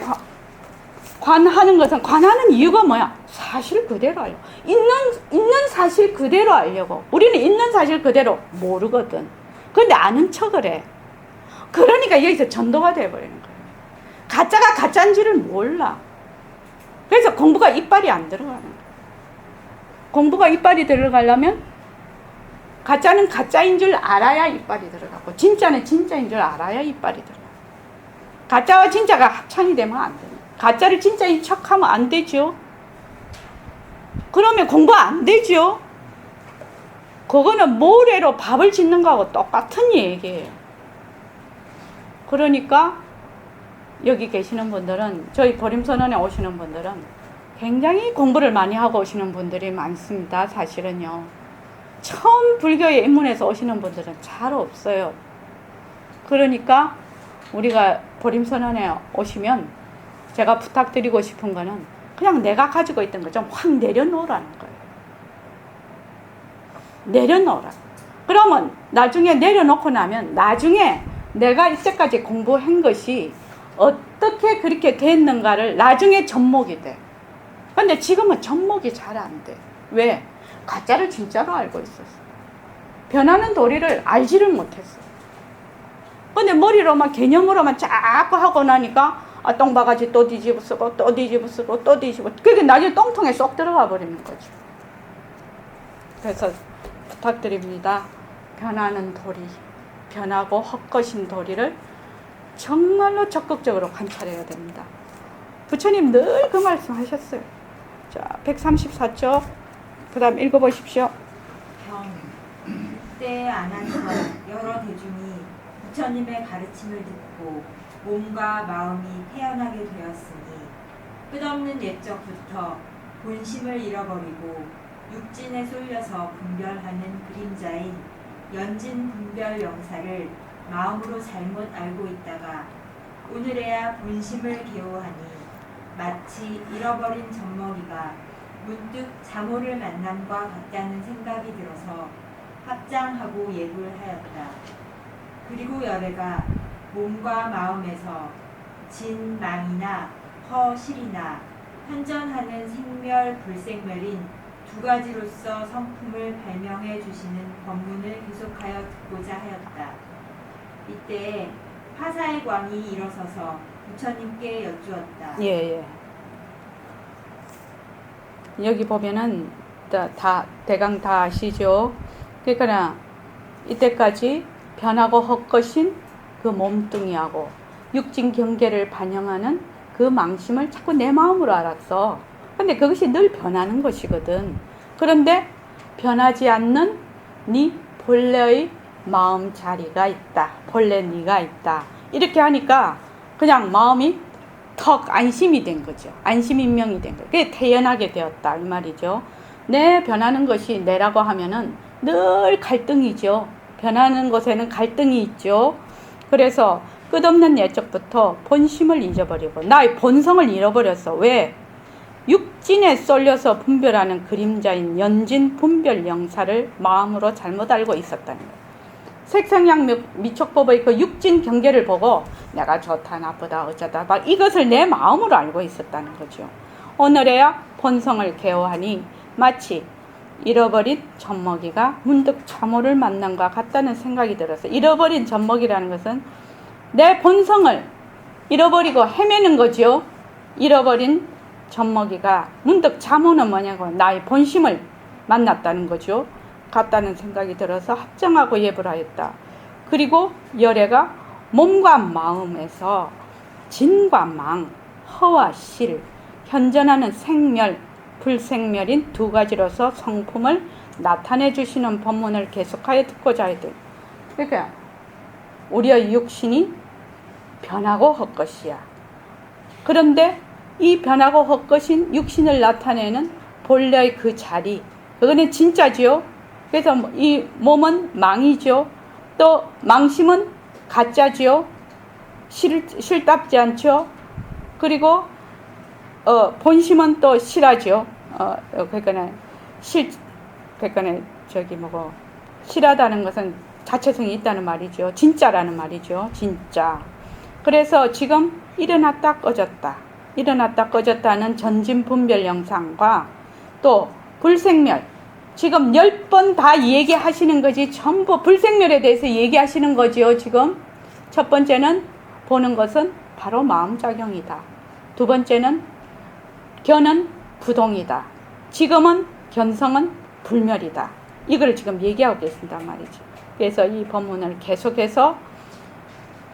관하는 것은 관하는 이유가 뭐야? 사실 그대로 알려. 있는 사실 그대로 알려고. 우리는 있는 사실 그대로 모르거든. 근데 아는 척을 해. 그러니까 여기서 전도가 돼버리는 거예요. 가짜가 가짜인 줄을 몰라. 그래서 공부가 이빨이 안 들어가는 거예요. 공부가 이빨이 들어가려면 가짜는 가짜인 줄 알아야 이빨이 들어가고 진짜는 진짜인 줄 알아야 이빨이 들어가고 가짜와 진짜가 합창이 되면 안 돼요. 가짜를 진짜인 척하면 안 되죠. 그러면 공부 안 되죠. 그거는 모래로 밥을 짓는 거하고 똑같은 얘기예요. 그러니까 여기 계시는 분들은 저희 보림선언에 오시는 분들은 굉장히 공부를 많이 하고 오시는 분들이 많습니다. 사실은요. 처음 불교에 입문해서 오시는 분들은 잘 없어요. 그러니까 우리가 보림선언에 오시면 제가 부탁드리고 싶은 거는 그냥 내가 가지고 있던 거 좀 확 내려놓으라는 거예요. 내려놓으라. 그러면 나중에 내려놓고 나면 나중에 내가 이때까지 공부한 것이 어떻게 그렇게 됐는가를 나중에 접목이 돼. 근데 지금은 접목이 잘 안 돼. 왜? 가짜를 진짜로 알고 있었어. 변하는 도리를 알지를 못했어. 근데 머리로만 개념으로만 자꾸 하고 나니까 똥바가지 또 뒤집어 쓰고 또 뒤집어 쓰고 또 뒤집어. 그게 나중에 똥통에 쏙 들어가 버리는 거죠. 그래서 부탁드립니다. 변하는 도리, 변하고 헛것인 도리를 정말로 적극적으로 관찰해야 됩니다. 부처님 늘 그 말씀 하셨어요. 자, 134쪽 그 다음 읽어보십시오. 경 그때 안한선 여러 대중이 부처님의 가르침을 듣고 몸과 마음이 태어나게 되었으니 끝없는 옛적부터 본심을 잃어버리고 육진에 쏠려서 분별하는 그림자인 연진 분별 영사를 마음으로 잘못 알고 있다가 오늘에야 본심을 개호하니 마치 잃어버린 젖먹이가 문득 자모를 만남과 같다는 생각이 들어서 합장하고 예불하였다. 그리고 여래가 몸과 마음에서 진망이나 허실이나 현전하는 생멸 불생멸인 두 가지로서 성품을 발명해 주시는 법문을 계속하여 듣고자 하였다. 이때 화사의 광이 일어서서 부처님께 여쭈었다. 예. 여기 보면은 다 대강 다 아시죠? 그러니까 이때까지 변하고 헛것인 그 몸뚱이하고 육진 경계를 반영하는 그 망심을 자꾸 내 마음으로 알았어. 근데 그것이 늘 변하는 것이거든. 그런데 변하지 않는 네 본래의 마음 자리가 있다. 본래 네가 있다. 이렇게 하니까 그냥 마음이 턱 안심이 된 거죠. 안심인명이 된 거예요. 그게 태연하게 되었다 이 말이죠. 내 변하는 것이 내라고 하면은 늘 갈등이죠. 변하는 것에는 갈등이 있죠. 그래서 끝없는 예적부터 본심을 잊어버리고 나의 본성을 잃어버렸어. 왜? 육진에 쏠려서 분별하는 그림자인 연진 분별 영사를 마음으로 잘못 알고 있었다는 거예요. 색성양 미촉법의 그 육진 경계를 보고 내가 좋다 나쁘다 어쩌다 막 이것을 내 마음으로 알고 있었다는 거죠. 오늘에야 본성을 개호하니 마치 잃어버린 젖먹이가 문득 자모를 만남과 같다는 생각이 들어서 잃어버린 젖먹이라는 것은 내 본성을 잃어버리고 헤매는 거죠. 잃어버린 젖먹이가 문득 자모는 뭐냐고 나의 본심을 만났다는 거죠. 같다는 생각이 들어서 합장하고 예불하였다. 그리고 열애가 몸과 마음에서 진과 망, 허와 실, 현전하는 생멸, 불생멸인 두 가지로서 성품을 나타내 주시는 법문을 계속하여 듣고자 하였다. 그러니까 우리의 육신이 변하고 헛것이야. 그런데 이 변하고 헛것인 육신을 나타내는 본래의 그 자리, 그거는 진짜지요. 그래서 이 몸은 망이죠. 또 망심은 가짜지요. 실답지 않죠. 그리고 본심은 또 실하죠. 그러니까 실하다는 것은 자체성이 있다는 말이죠. 진짜라는 말이죠. 진짜. 그래서 지금 일어났다 꺼졌다. 일어났다 꺼졌다는 전진분별 영상과 또 불생멸. 지금 10번 다 얘기하시는 거지. 전부 불생멸에 대해서 얘기하시는 거지요. 지금 첫 번째는 보는 것은 바로 마음작용이다. 두 번째는 견은 부동이다. 지금은 견성은 불멸이다. 이걸 지금 얘기하고 계신단 말이죠. 그래서 이 본문을 계속해서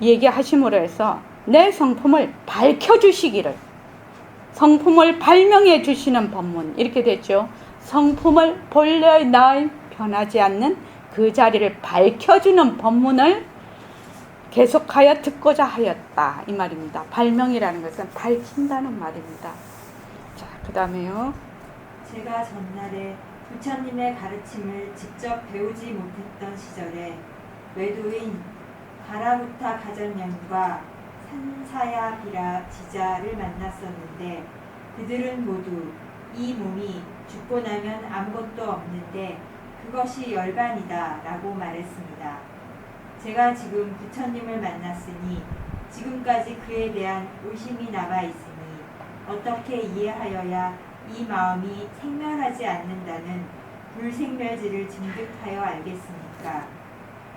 얘기하심으로 해서 내 성품을 밝혀주시기를, 성품을 발명해 주시는 본문 이렇게 됐죠. 성품을 본래의 나의 변하지 않는 그 자리를 밝혀주는 본문을 계속하여 듣고자 하였다 이 말입니다. 발명이라는 것은 밝힌다는 말입니다. 자, 그 다음에요. 제가 전날에 부처님의 가르침을 직접 배우지 못했던 시절에 외도인 가라부타 가전양과 산사야비라 지자를 만났었는데 그들은 모두 이 몸이 죽고 나면 아무것도 없는데 그것이 열반이다 라고 말했습니다. 제가 지금 부처님을 만났으니 지금까지 그에 대한 의심이 남아 있으니 어떻게 이해하여야 이 마음이 생멸하지 않는다는 불생멸지를 증득하여 알겠습니까?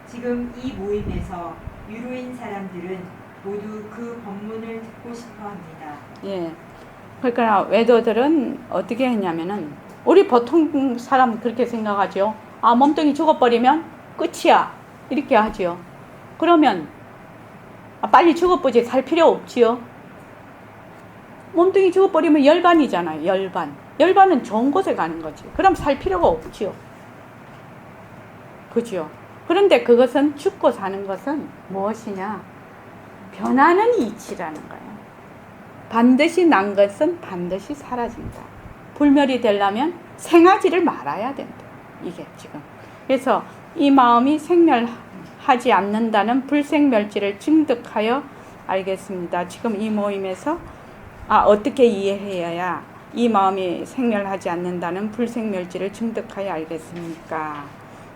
지금 이 모임에서 유료인 사람들은 모두 그 법문을 듣고 싶어 합니다. 예. 그러니까 외도들은 어떻게 했냐면은 우리 보통 사람은 그렇게 생각하죠. 아, 몸뚱이 죽어버리면 끝이야. 이렇게 하죠. 그러면 빨리 죽어보지 살 필요 없지요. 몸뚱이 죽어버리면 열반이잖아요. 열반. 열반은 좋은 곳에 가는 거지. 그럼 살 필요가 없지요. 그죠? 그런데 그것은 죽고 사는 것은 무엇이냐? 변하는 이치라는 거예요. 반드시 난 것은 반드시 사라진다. 불멸이 되려면 생하지를 말아야 된다. 이게 지금. 그래서 이 마음이 생멸하지 않는다는 불생멸지를 증득하여 알겠습니다. 지금 이 모임에서 어떻게 이해해야 이 마음이 생멸하지 않는다는 불생멸지를 증득하여 알겠습니까?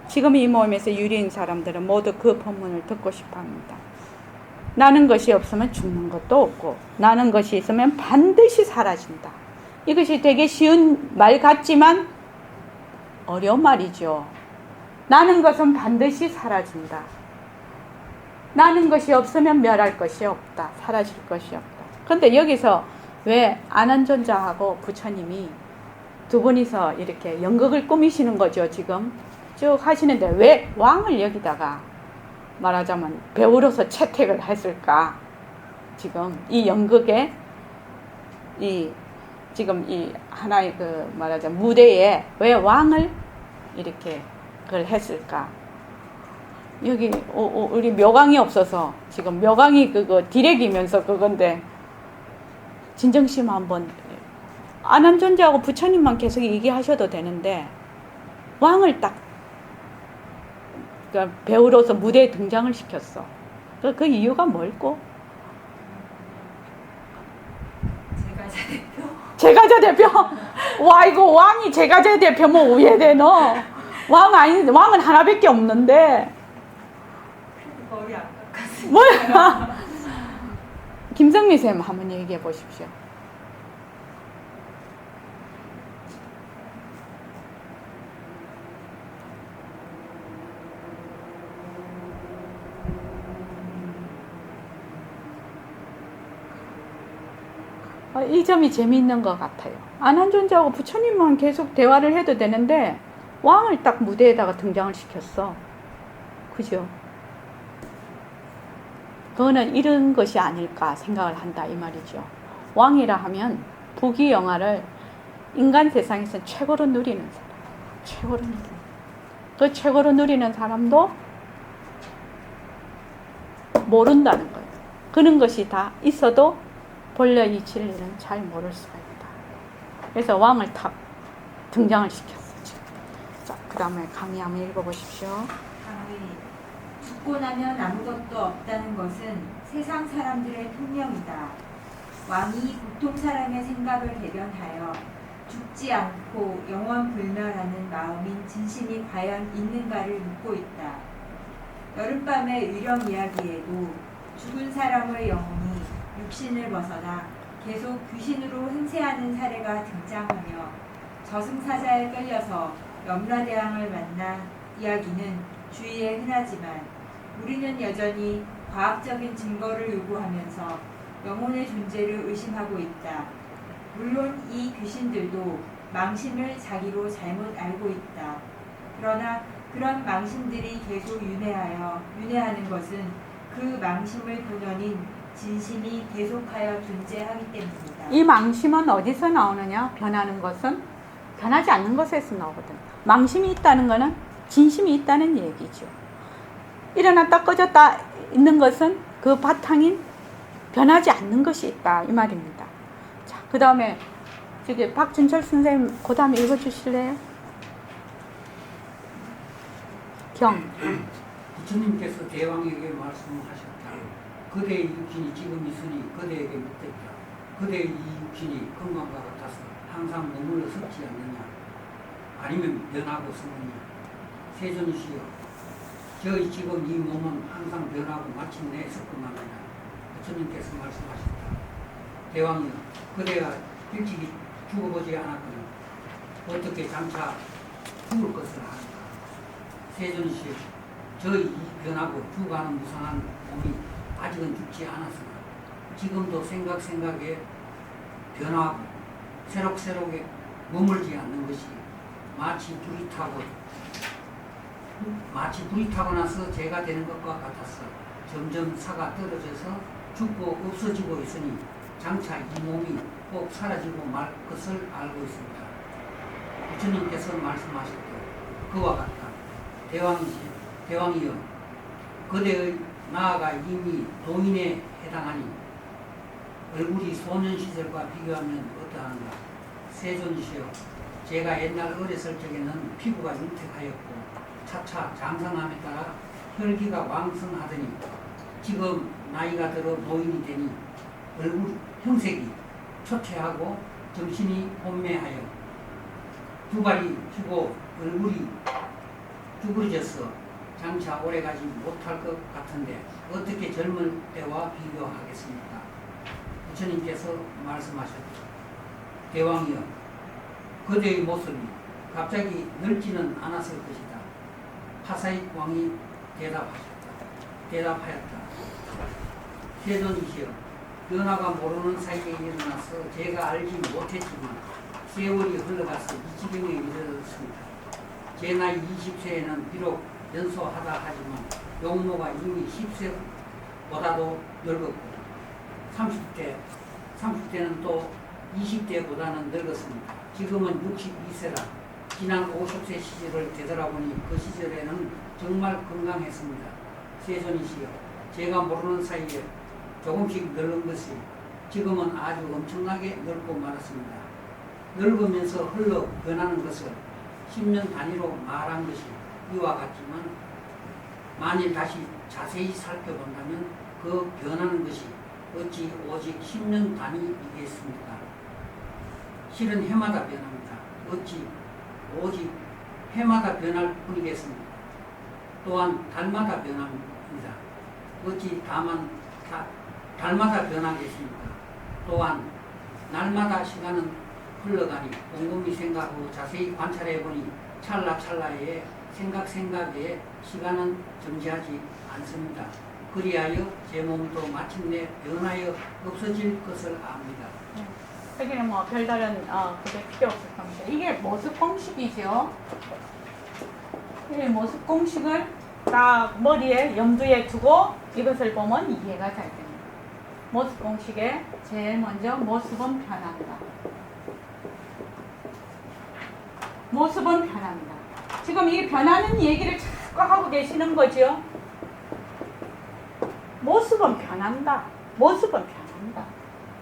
지금 이 모임에서 유리인 사람들은 모두 그 법문을 듣고 싶어합니다. 나는 것이 없으면 죽는 것도 없고 나는 것이 있으면 반드시 사라진다. 이것이 되게 쉬운 말 같지만 어려운 말이죠. 나는 것은 반드시 사라진다. 나는 것이 없으면 멸할 것이 없다. 사라질 것이 없다. 그런데 여기서 왜 아난존자하고 부처님이 두 분이서 이렇게 연극을 꾸미시는 거죠. 지금 쭉 하시는데 왜 왕을 여기다가 말하자면 배우로서 채택을 했을까? 지금 이 연극에 지금 이 하나의 그 말하자면 무대에 왜 왕을 이렇게 그걸 했을까? 여기 우리 묘강이 없어서 지금 묘강이 그거 디렉이면서 그건데 진정심 한번 아난존자하고 부처님만 계속 얘기하셔도 되는데 왕을 딱 그러니까 배우로서 무대에 등장을 시켰어. 그 이유가 뭘꼬? 제가제 대표? 와, 이거 왕이 제가제 대표면 우회되노? 왕은 하나밖에 없는데. 머리 안 깎았어. 뭐야? 김성미 쌤 한번 얘기해 보십시오. 이 점이 재미있는 것 같아요. 아난존자하고 부처님만 계속 대화를 해도 되는데 왕을 딱 무대에다가 등장을 시켰어. 그죠? 그거는 이런 것이 아닐까 생각을 한다 이 말이죠. 왕이라 하면 부귀영화를 인간 세상에서 최고로 누리는 사람. 최고로 누리는. 그 최고로 누리는 사람도 모른다는 거예요. 그런 것이 다 있어도 본래 이 진리는 잘 모를 수가 있다. 그래서 왕을 탁 등장을 시켰어. 지금. 자, 그 다음에 강의 한번 읽어보십시오. 강의. 죽고 나면 아무것도 없다는 것은 세상 사람들의 통념이다. 왕이 보통 사람의 생각을 대변하여 죽지 않고 영원 불멸하는 마음인 진심이 과연 있는가를 묻고 있다. 여름밤의 의령 이야기에도 죽은 사람의 영혼이 육신을 벗어나 계속 귀신으로 행세하는 사례가 등장하며 저승사자에 끌려서 염라대왕을 만난 이야기는 주위에 흔하지만 우리는 여전히 과학적인 증거를 요구하면서 영혼의 존재를 의심하고 있다. 물론 이 귀신들도 망심을 자기로 잘못 알고 있다. 그러나 그런 망심들이 계속 윤회하는 것은 그 망심을 근원인 진심이 계속하여 존재하기 때문입니다. 이 망심은 어디서 나오느냐? 변하는 것은 변하지 않는 것에서 나오거든. 망심이 있다는 것은 진심이 있다는 얘기죠. 일어났다 꺼졌다 있는 것은 그 바탕인 변하지 않는 것이 있다 이 말입니다. 자, 그 다음에 저기 박준철 선생님 그 다음에 읽어주실래요? 경. 부처님께서 대왕에게 말씀하셨다. 그대의 육신이 지금 있으니 그대에게 묻겠다. 그대의 이 육신이 건강과 같아서 항상 머물러 섰지 않느냐? 아니면 변하고 서느냐? 세존이시여, 저희 지금 이 몸은 항상 변하고 마침내 섰구나느냐? 부처님께서 말씀하셨다. 대왕이여, 그대가 일찍이 죽어보지 않았거든 어떻게 장차 죽을 것을 아는가? 세존이시여, 저희 이 변하고 죽어가는 무상한 몸이 아직은 죽지 않았으나 지금도 생각에 변화하고 새록새록에 머물지 않는 것이 마치 불이 타고 나서 재가 되는 것과 같아서 점점 사가 떨어져서 죽고 없어지고 있으니 장차 이 몸이 꼭 사라지고 말 것을 알고 있습니다. 부처님께서 말씀하셨듯 그와 같다. 대왕이여, 그대의 나아가 이미 도인에 해당하니 얼굴이 소년 시절과 비교하면 어떠한가? 세존이시여, 제가 옛날 어렸을 적에는 피부가 윤택하였고 차차 장성함에 따라 혈기가 왕성하더니 지금 나이가 들어 노인이 되니 얼굴 형색이 초췌하고 정신이 혼매하여 두 발이 휘고 얼굴이 쭈그러져서 장차 오래가지 못할 것 같은데 어떻게 젊을 때와 비교하겠습니까? 부처님께서 말씀하셨다. 대왕이여, 그대의 모습이 갑자기 늙지는 않았을 것이다. 파사익 왕이 대답하였다. 세존이시여, 변화가 모르는 사이에 일어나서 제가 알지 못했지만 세월이 흘러가서 이 지경에 이르렀습니다. 제 나이 20세에는 비록 연소하다 하지만 용모가 이미 10세보다도 늙었고 30대는 또 20대보다는 늙었습니다. 지금은 62세라 지난 50세 시절을 되돌아보니 그 시절에는 정말 건강했습니다. 세존이시여, 제가 모르는 사이에 조금씩 늙은 것이 지금은 아주 엄청나게 늙고 말았습니다. 늙으면서 흘러 변하는 것을 10년 단위로 말한 것이 이와 같지만 만일 다시 자세히 살펴본다면 그 변하는 것이 어찌 오직 10년 단위이겠습니까? 실은 해마다 변합니다. 어찌 오직 해마다 변할 뿐이겠습니까? 또한 달마다 변합니다. 어찌 다만 달마다 변하겠습니까? 또한 날마다 시간은 흘러가니 곰곰이 생각하고 자세히 관찰해보니 찰나찰나의 생각에 시간은 정지하지 않습니다. 그리하여 제 몸도 마침내 변하여 없어질 것을 압니다. 여기는 뭐 별다른 그게 필요 없을 겁니다. 이게 모습 공식이죠. 이 모습 공식을 딱 머리에 염두에 두고 이것을 보면 이해가 잘 됩니다. 모습 공식에 제일 먼저 모습은 변한다. 모습은 변한다. 지금 이 변하는 얘기를 자꾸 하고 계시는 거죠. 모습은 변한다. 모습은 변한다.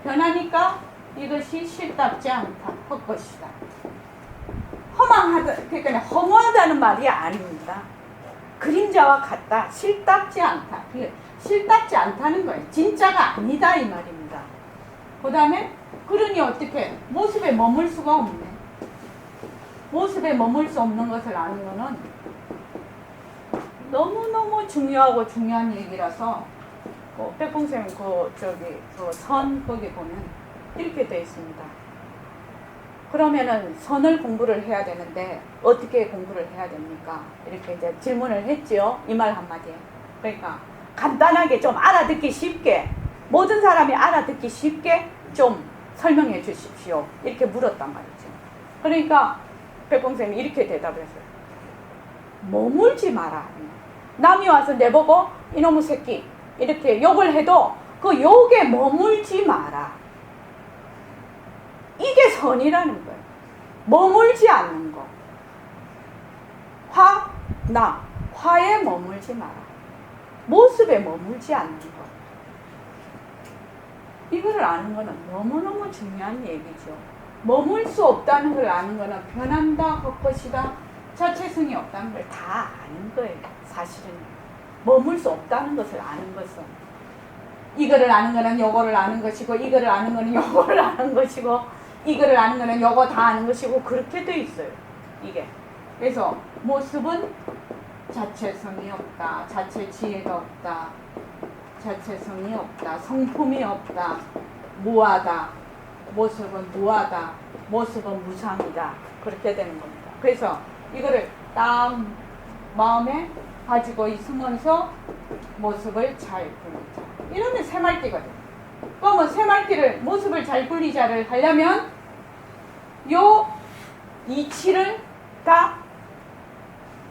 변하니까 이것이 싫답지 않다. 헛것이다. 그러니까 허무하다는 말이 아닙니다. 그림자와 같다. 싫답지 않다. 싫답지 않다는 거예요. 진짜가 아니다 이 말입니다. 그 다음에 그러니 어떻게 모습에 머물 수가 없네. 모습에 머물 수 없는 것을 아는 것은 너무너무 중요하고 중요한 얘기라서 백봉쌤 선 거기 보면 이렇게 되어 있습니다. 그러면은 선을 공부를 해야 되는데 어떻게 공부를 해야 됩니까? 이렇게 이제 질문을 했지요. 이 말 한마디에. 그러니까 간단하게 좀 알아듣기 쉽게 모든 사람이 알아듣기 쉽게 좀 설명해 주십시오. 이렇게 물었단 말이죠. 그러니까 백봉쌤이 이렇게 대답했어요. 머물지 마라. 남이 와서 내보고 이놈의 새끼 이렇게 욕을 해도 그 욕에 머물지 마라. 이게 선이라는 거예요. 머물지 않는 거. 화에 머물지 마라. 모습에 머물지 않는 거. 이거를 아는 거는 너무너무 중요한 얘기죠. 머물 수 없다는 걸 아는 거는 변한다, 헛것이다, 자체성이 없다는 걸 다 아는 거예요. 사실은 머물 수 없다는 것을 아는 것은 이거를 아는 거는 요거를 아는 것이고 이거를 아는 거는 요거를 아는 것이고 이거를 아는 거는 요거 다 아는 것이고 그렇게 돼 있어요. 이게 그래서 모습은 자체성이 없다, 자체 지혜가 없다, 자체성이 없다, 성품이 없다, 무하다, 모습은 무하다, 모습은 무상이다. 그렇게 되는 겁니다. 그래서 이거를 딱 마음에 가지고 있으면서 모습을 잘 굴리자. 이러면 새말띠거든. 그러면 새말띠를 모습을 잘 굴리자를 하려면 요 이치를 다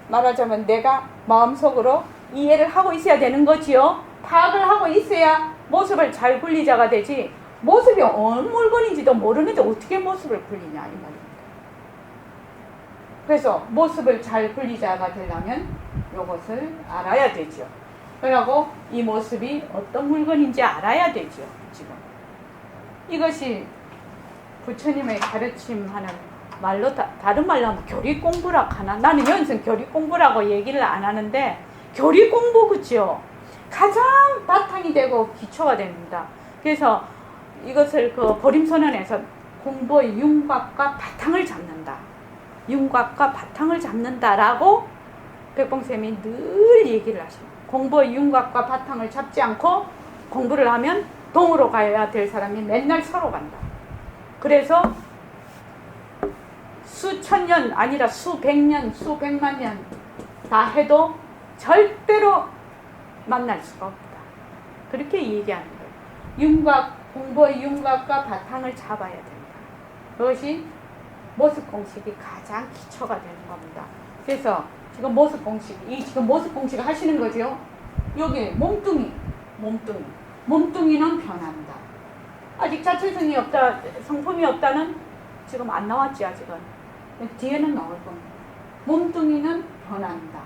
말하자면 내가 마음속으로 이해를 하고 있어야 되는 거지요. 파악을 하고 있어야 모습을 잘 굴리자가 되지. 모습이 어느 물건인지도 모르는데 어떻게 모습을 굴리냐 이 말입니다. 그래서 모습을 잘 굴리자가 되려면 이것을 알아야 되죠. 그리고 이 모습이 어떤 물건인지 알아야 되죠. 지금 이것이 부처님의 가르침하는 말로 다른 말로 하면 교리 공부라 하나. 나는 여기서 교리 공부라고 얘기를 안 하는데 교리 공부 그죠. 가장 바탕이 되고 기초가 됩니다. 그래서 이것을 그 보림선언에서 공부의 윤곽과 바탕을 잡는다. 윤곽과 바탕을 잡는다라고 백봉쌤이 늘 얘기를 하십니다. 공부의 윤곽과 바탕을 잡지 않고 공부를 하면 동으로 가야 될 사람이 맨날 서로 간다. 그래서 수천 년 아니라 수백 년, 수백만 년 다 해도 절대로 만날 수가 없다. 그렇게 얘기하는 거예요. 윤곽, 공부의 윤곽과 바탕을 잡아야 된다. 그것이 모습 공식이 가장 기초가 되는 겁니다. 그래서 지금 모습 공식, 지금 모습 공식 하시는 거죠. 여기 몸뚱이는 변한다. 아직 자체성이 없다, 성품이 없다는 지금 안 나왔지 아직은. 뒤에는 나올 겁니다. 몸뚱이는 변한다.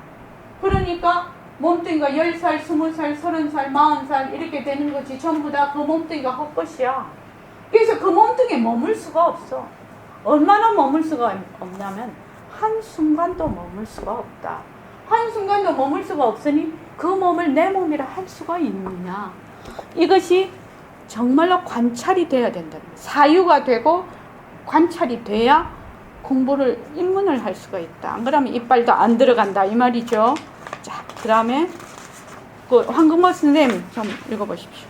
그러니까 몸뚱이가 10살, 20살, 30살, 40살 이렇게 되는 거지. 전부 다 그 몸뚱이가 헛것이야. 그래서 그 몸뚱이에 머물 수가 없어. 얼마나 머물 수가 없냐면 한순간도 머물 수가 없다. 한순간도 머물 수가 없으니 그 몸을 내 몸이라 할 수가 있느냐. 이것이 정말로 관찰이 돼야 된다. 사유가 되고 관찰이 돼야 공부를 입문을 할 수가 있다. 안 그러면 이빨도 안 들어간다 이 말이죠. 자, 그 다음에 그 황금호 선생님 좀 읽어보십시오.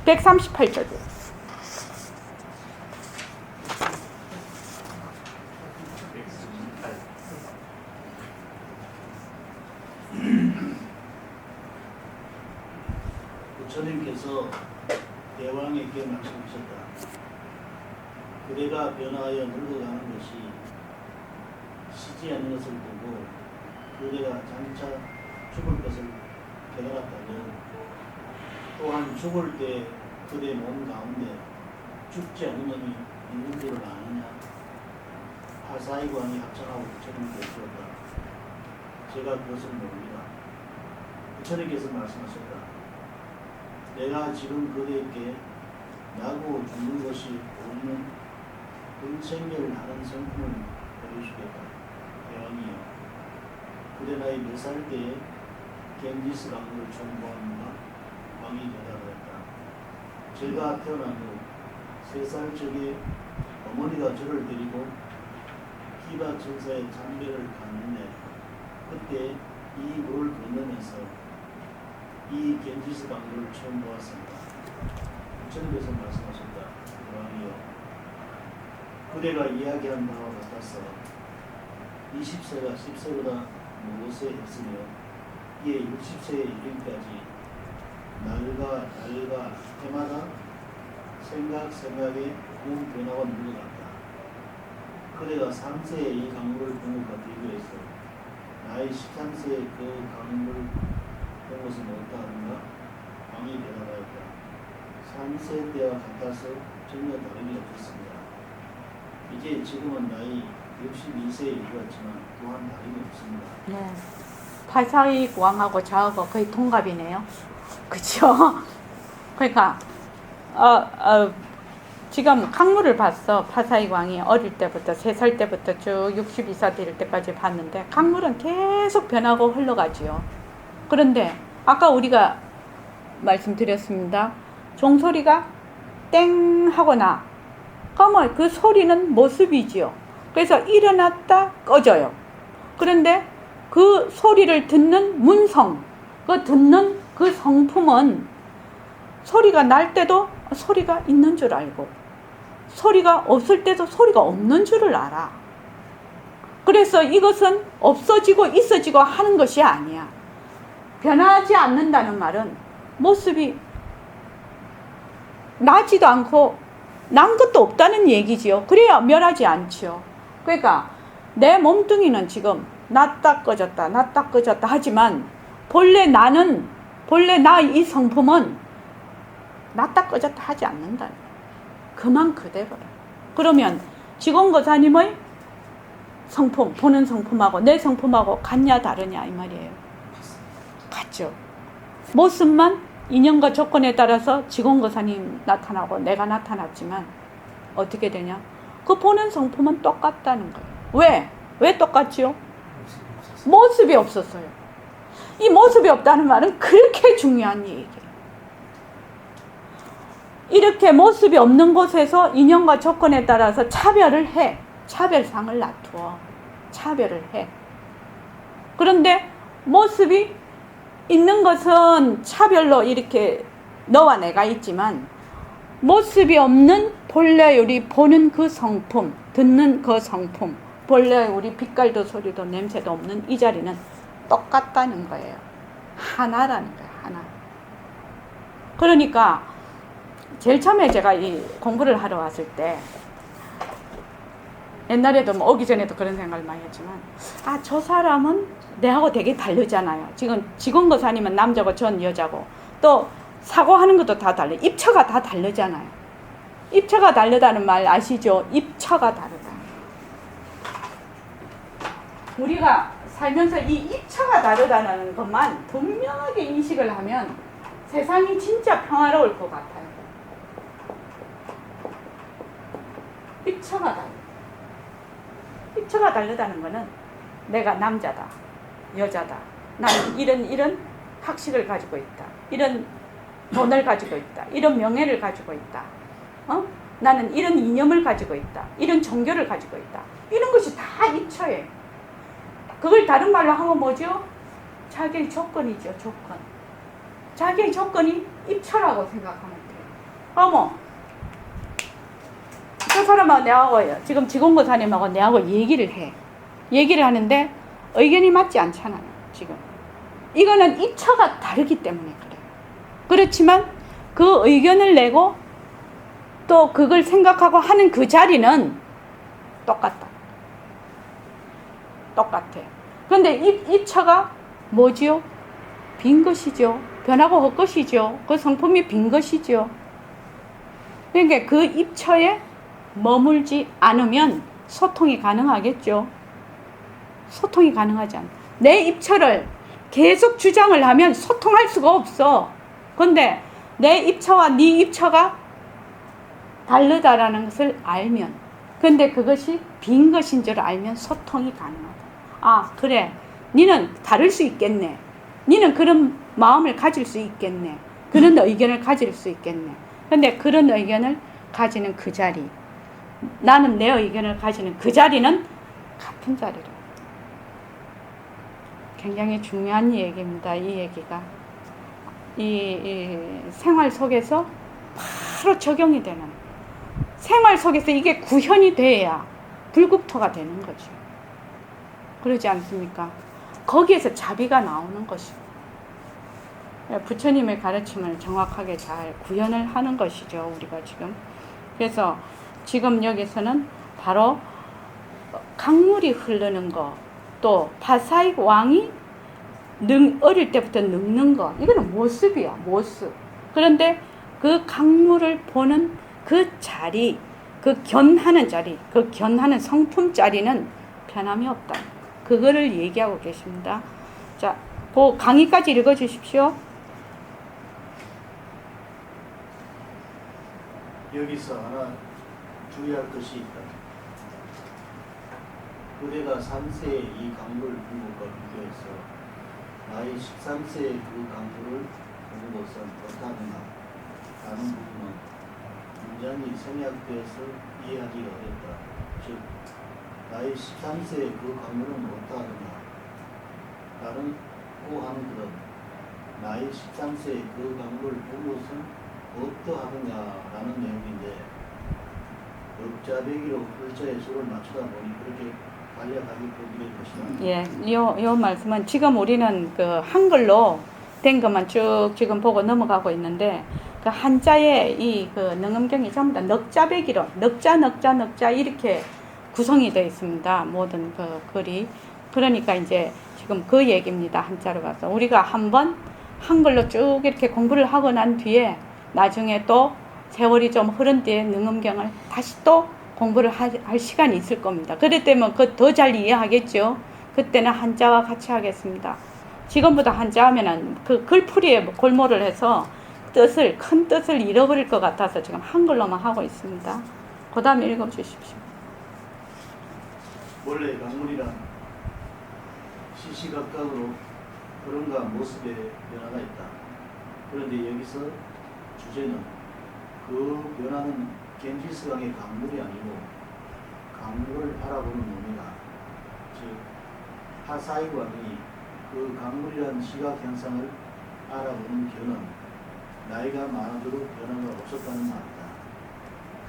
138절. 부처님께서 대왕에게 말씀하셨다. 그대가 변화하여 늙어가는 것이 쉬지 않는 것을 보고 그대가 장차 죽을 것을 깨달았다면 또한 죽을 때 그대 몸 가운데 죽지 않는 놈이 있는 줄을 아느냐. 하사이관이 합창하고 부처님께 주었다. 제가 그것을 모릅니다. 부처님께서 말씀하셨다. 내가 지금 그대에게 나고 죽는 것이 없는 은생멸을 하는 성품을 보여주겠다. 대왕이여, 그대 나이 몇 살 때에 겐지스 강을 총무하는가 왕이 대답하였다. 제가 태어난 후 3살 적에 어머니가 저를 데리고 기바 천사의 참배를 갔는데 그때 이 물을 건너면서 이 겐지스 강을 처음 보았습니다. 부처님께서 말씀하셨다. 대왕이여, 그대가 이야기한 바와 같아서 20세가 10세보다 무엇에 했으며 이에 60세에 이르기까지 날과 해마다 생각에 몸 변화가 늘어났다. 그대가 3세에 이 강물을 본 것과 비교해서 나이 13세에 그 강물을 본 것은 어떠한가? 왕이 대답하였다. 3세 때와 같아서 전혀 다름이 없었습니다. 이제 지금은 나이 62세에 이르렀지만 또한 다름이 없습니다. 네. 파사익 왕하고 저하고 거의 동갑이네요. 그쵸? 그러니까 지금 강물을 봤어. 파사익 왕이 어릴 때부터 3살 때부터 쭉 62살 될 때까지 봤는데 강물은 계속 변하고 흘러가지요. 그런데 아까 우리가 말씀드렸습니다. 종소리가 땡 하고 나. 그러면 그 소리는 모습이지요. 그래서 일어났다 꺼져요. 그런데 그 소리를 듣는 문성, 그 듣는 그 성품은 소리가 날 때도 소리가 있는 줄 알고 소리가 없을 때도 소리가 없는 줄을 알아. 그래서 이것은 없어지고 있어지고 하는 것이 아니야. 변하지 않는다는 말은 모습이 나지도 않고 난 것도 없다는 얘기지요. 그래야 멸하지 않지요. 그러니까 내 몸뚱이는 지금 났다 꺼졌다 났다 꺼졌다 하지만 본래 나는 본래 나 이 성품은 났다 꺼졌다 하지 않는다. 그만 그대로라. 그러면 지공거사님의 성품, 보는 성품하고 내 성품하고 같냐 다르냐 이 말이에요. 같죠. 모습만 인연과 조건에 따라서 지공거사님 나타나고 내가 나타났지만 어떻게 되냐? 그 보는 성품은 똑같다는 거예요. 왜? 왜 똑같지요? 모습이 없었어요. 이 모습이 없다는 말은 그렇게 중요한 얘기예요. 이렇게 모습이 없는 곳에서 인연과 조건에 따라서 차별을 해. 차별상을 놔두어. 차별을 해. 그런데 모습이 있는 것은 차별로 이렇게 너와 내가 있지만 모습이 없는 본래 우리 보는 그 성품, 듣는 그 성품, 본래 우리 빛깔도 소리도 냄새도 없는 이 자리는 똑같다는 거예요. 하나라는 거예요. 하나. 그러니까 제일 처음에 제가 이 공부를 하러 왔을 때 옛날에도 뭐 오기 전에도 그런 생각을 많이 했지만 저 사람은 내하고 되게 다르잖아요. 지금 지공거사님은 남자고 전 여자고 또 사고하는 것도 다 달라요. 입처가 다 다르잖아요. 입처가 다르다는 말 아시죠? 입처가 다르다. 우리가 살면서 이 입처가 다르다는 것만 분명하게 인식을 하면 세상이 진짜 평화로울 것 같아요. 입처가 다르다. 입처가 다르다는 것은 내가 남자다, 여자다. 나는 이런 학식을 가지고 있다. 이런 돈을 가지고 있다. 이런 명예를 가지고 있다. 나는 이런 이념을 가지고 있다. 이런 종교를 가지고 있다. 이런 것이 다 입처예요. 그걸 다른 말로 하면 뭐죠? 자기의 조건이죠. 조건. 자기의 조건이 입처라고 생각하면 돼요. 어머, 저 사람하고 내하고 지금 지공거사님하고 내하고 얘기를 해. 얘기를 하는데 의견이 맞지 않잖아요. 지금 이거는 입처가 다르기 때문에 그래요. 그렇지만 그 의견을 내고 또 그걸 생각하고 하는 그 자리는 똑같다. 똑같아. 그런데 입처가 뭐지요? 빈 것이죠. 변하고 헛것이죠. 그 성품이 빈 것이죠. 그러니까 그 입처에 머물지 않으면 소통이 가능하겠죠. 소통이 가능하지 않아. 내 입처를 계속 주장을 하면 소통할 수가 없어. 그런데 내 입처와 네 입처가 다르다라는 것을 알면, 근데 그것이 빈 것인 줄 알면 소통이 가능하다. 그래. 니는 다를 수 있겠네. 니는 그런 마음을 가질 수 있겠네. 그런 의견을 가질 수 있겠네. 근데 그런 의견을 가지는 그 자리, 나는 내 의견을 가지는 그 자리는 같은 자리로. 굉장히 중요한 얘기입니다. 이 얘기가. 이 생활 속에서 바로 적용이 되는, 생활 속에서 이게 구현이 돼야 불국토가 되는 거죠. 그러지 않습니까? 거기에서 자비가 나오는 것이고, 부처님의 가르침을 정확하게 잘 구현을 하는 것이죠. 우리가 지금. 그래서 지금 여기서는 바로 강물이 흐르는 거, 또 파사익 왕이 어릴 때부터 늙는 거, 이거는 모습이야, 모습. 그런데 그 강물을 보는 그 자리, 그 견하는 자리, 그 견하는 성품 자리는 변함이 없다. 그거를 얘기하고 계십니다. 자, 그 강의까지 읽어 주십시오. 여기서 하나 주의할 것이 있다. 그대가 3세에 이 강물을 본 것과 비교해서 나이 13세에 그 강물을 보는 것은 어떠하느냐 라는 부분은 문장이 생략되어서 이해하기가 어렵다. 즉 나이 13세에 그 강물은 어떠하느냐 라고 하는 것은 나이 13세에 그 강물을 본 것은 어떠하느냐라는 내용인데 억자배기로 글자의 수를 맞추다 보니 그렇게 간략하게 보기를 것이다. 예, 요 말씀은 지금 우리는 그 한글로 된 것만 쭉 지금 보고 넘어가고 있는데 그 한자의 이 그 능음경이 전부 다 넉자배기로 넉자 이렇게 구성이 되어 있습니다. 모든 그 글이. 그러니까 이제 지금 그 얘기입니다. 한자로 가서 우리가 한번 한글로 쭉 이렇게 공부를 하고 난 뒤에 나중에 또 세월이 좀 흐른 뒤에 능음경을 다시 또 공부를 할 시간이 있을 겁니다. 그럴 때면 그 더 잘 이해하겠죠. 그때는 한자와 같이 하겠습니다. 지금부터 한자 하면은 그 글풀이에 골몰을 해서 큰 뜻을 잃어버릴 것 같아서 지금 한글로만 하고 있습니다. 그 다음에 읽어주십시오. 원래 강물이란 시시각각으로 그런가 모습에 변화가 있다. 그런데 여기서 주제는 그 변화는 겐지스강의 강물이 아니고 강물을 알아보는 놈이다. 즉 하사익 왕이 그 강물이라는 시각 현상을 알아보는 견은 나이가 많아도 변화가 없었다는 말이다.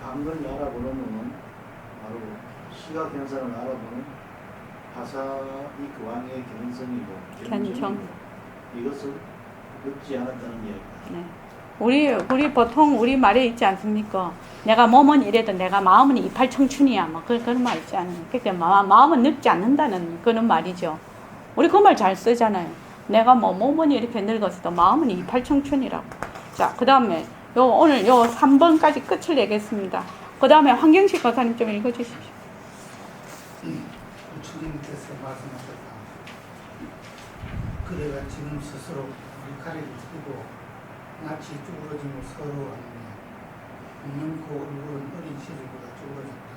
강물을 알아보는 놈은 바로 시각 현상을 알아보는 하사익 왕의 견성이고 견성이고 이것을 듣지 않았다는 이야기다. 네. 우리 보통 우리 말에 있지 않습니까? 내가 몸은 이래도 내가 마음은 이팔 청춘이야. 뭐 그런 말 있지 않아요. 그러니까 마음은 늙지 않는다는 그런 말이죠. 우리 그 말 잘 쓰잖아요. 내가 뭐 몸은 이렇게 늙었어도 마음은 이팔 청춘이라고. 자, 그 다음에 오늘 3번까지 끝을 내겠습니다. 그 다음에 황경식 거사님 좀 읽어주십시오. 부처님께서 말씀하셨다. 그대가 지금 스스로 머리카락을 펴고 낯이 쭈그러짐을 서러워하느냐. 눈, 코, 얼굴은 어린 시절보다 쭈그러졌다.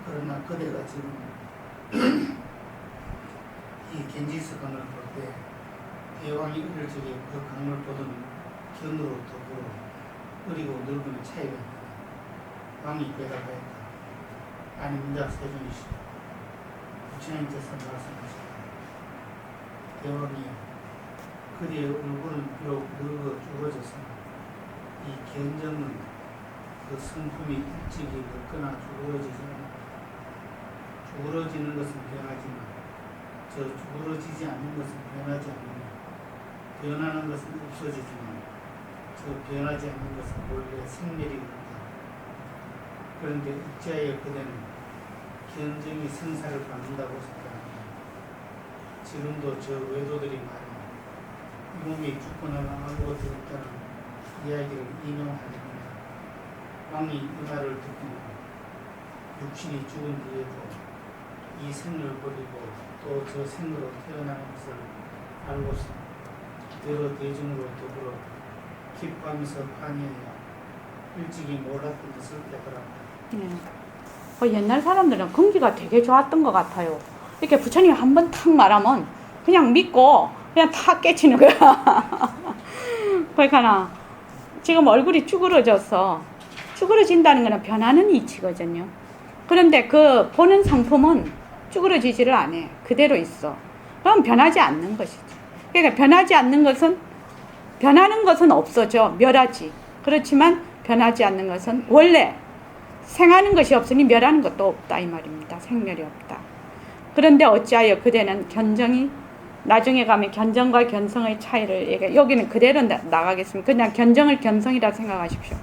그러나 그대가 지금 이 겐지스 강을 볼 때 대왕이 어릴 적에 그 강을 보던 견으로 더불어 어리고 늙은 차이가 있다. 왕이 대답하였다. 아니 문작 세존이시다. 부처님께서 말씀하셨다. 대왕이 그대의 얼굴은 비록 늙어 죽어졌으나 이 견정은 그 성품이 일찍이 늙거나 죽어지지 않아. 죽어지는 것은 변하지만 저 죽어지지 않는 것은 변하지 않는다. 변하는 것은 없어지지만 저 변하지 않는 것은 원래 생멸이 없다. 그런데 어찌하여 그대는 견정이 생사를 받는다고 생각합니다. 지금도 저 외도들이 말하는 이 몸이 죽고 나면 아무것도 없다는 이야기를 인용하렵니다. 왕이 이 말을 듣고 육신이 죽은 뒤에도 이 생을 버리고 또 저 생으로 태어나는 것을 알고서 여러 대중으로 더불어 기뻐하면서 환희하여 일찍이 몰랐던 것을 깨달았다. 네. 옛날 사람들은 공기가 되게 좋았던 것 같아요. 이렇게 부처님이 한 번 탁 말하면 그냥 믿고 그냥 탁 깨치는 거야. 그러니까 지금 얼굴이 쭈그러진다는 거는 변하는 이치거든요. 그런데 그 보는 성품은 쭈그러지지를 않아. 그대로 있어. 그럼 변하지 않는 것이죠. 그러니까 변하지 않는 것은 변하는 것은 없어져. 멸하지. 그렇지만 변하지 않는 것은 원래 생하는 것이 없으니 멸하는 것도 없다 이 말입니다. 생멸이 없다. 그런데 어찌하여 그대는 견정이 나중에 가면 견정과 견성의 차이를 얘기해. 여기는 그대로 나가겠습니다. 그냥 견정을 견성이라 생각하십시오.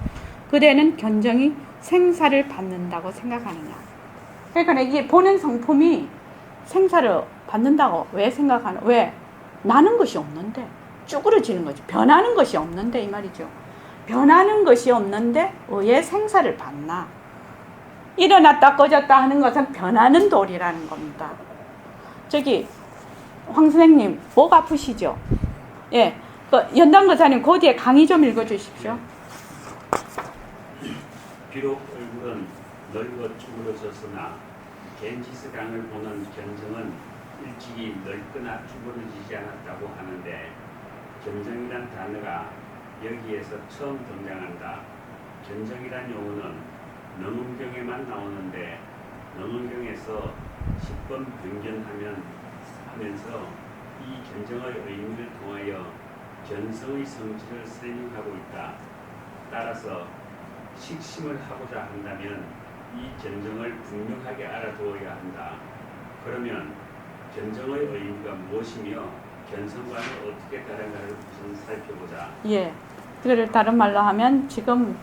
그대는 견정이 생사를 받는다고 생각하느냐. 그러니까 이게 보는 성품이 생사를 받는다고 왜 생각하는, 왜? 나는 것이 없는데, 쭈그러지는 거지. 변하는 것이 없는데, 이 말이죠. 변하는 것이 없는데, 왜 생사를 받나? 일어났다 꺼졌다 하는 것은 변하는 도리라는 겁니다. 저기, 황 선생님, 목 아프시죠? 예. 그 연단거사님, 그 뒤에 강의 좀 읽어주십시오. 비록 얼굴은 넓어 쭈그러졌으나 겐지스강을 보는 견정은 일찍이 넓거나 쭈그러지지 않았다고 하는데 견정이란 단어가 여기에서 처음 등장한다. 견정이란 용어는 능음경에만 나오는데 능음경에서 10번 변견하면서 이 견정의 의미를 통하여 견성의 성질을 설명하고 있다. 따라서 식심을 하고자 한다면 이 견정을 분명하게 알아두어야 한다. 그러면 견정의 의미가 무엇이며 견성과는 어떻게 다른가를 우선 살펴보자. 예. 그거를 다른 말로 하면 지금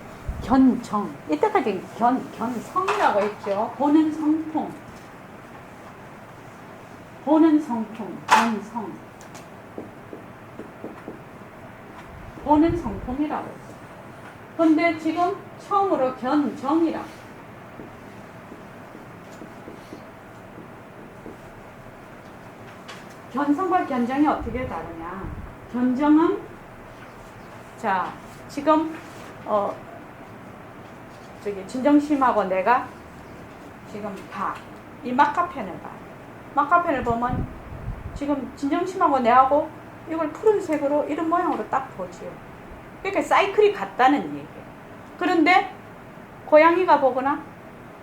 견정. 이때까지 견성이라고 했죠. 보는 성품. 보는 성품. 견성. 보는 성품이라고 했어요. 근데 지금 처음으로 견정이라. 견성과 견정이 어떻게 다르냐? 견정은 자 지금 저기 진정심하고 내가 지금 이 막가편을 봐. 막가편을 보면 지금 진정심하고 내하고 이걸 푸른색으로 이런 모양으로 딱 보지요. 그러니까 사이클이 같다는 얘기예요. 그런데 고양이가 보거나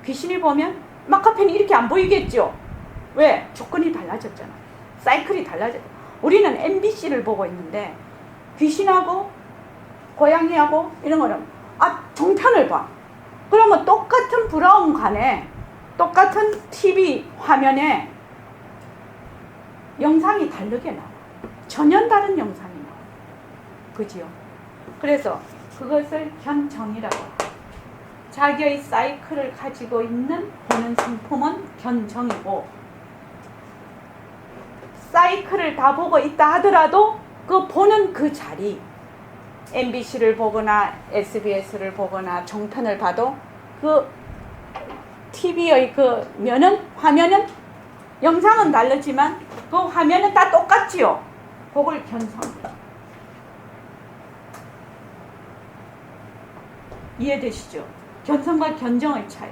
귀신이 보면 막가편이 이렇게 안 보이겠죠? 왜? 조건이 달라졌잖아. 사이클이 달라졌. 우리는 MBC를 보고 있는데 귀신하고 고양이하고 이런 거는 정편을 봐. 그러면 똑같은 브라운 관에 똑같은 TV 화면에 영상이 다르게 나와. 전혀 다른 영상이 나와. 그지요? 그래서 그것을 견정이라고 해요. 자기의 사이클을 가지고 있는 보는 성품은 견정이고 사이클을 다 보고 있다 하더라도 그 보는 그 자리 MBC를 보거나 SBS를 보거나 종편을 봐도 그 TV의 그 화면은 영상은 다르지만 그 화면은 다 똑같지요. 그걸 견성. 이해되시죠? 견성과 견정의 차이.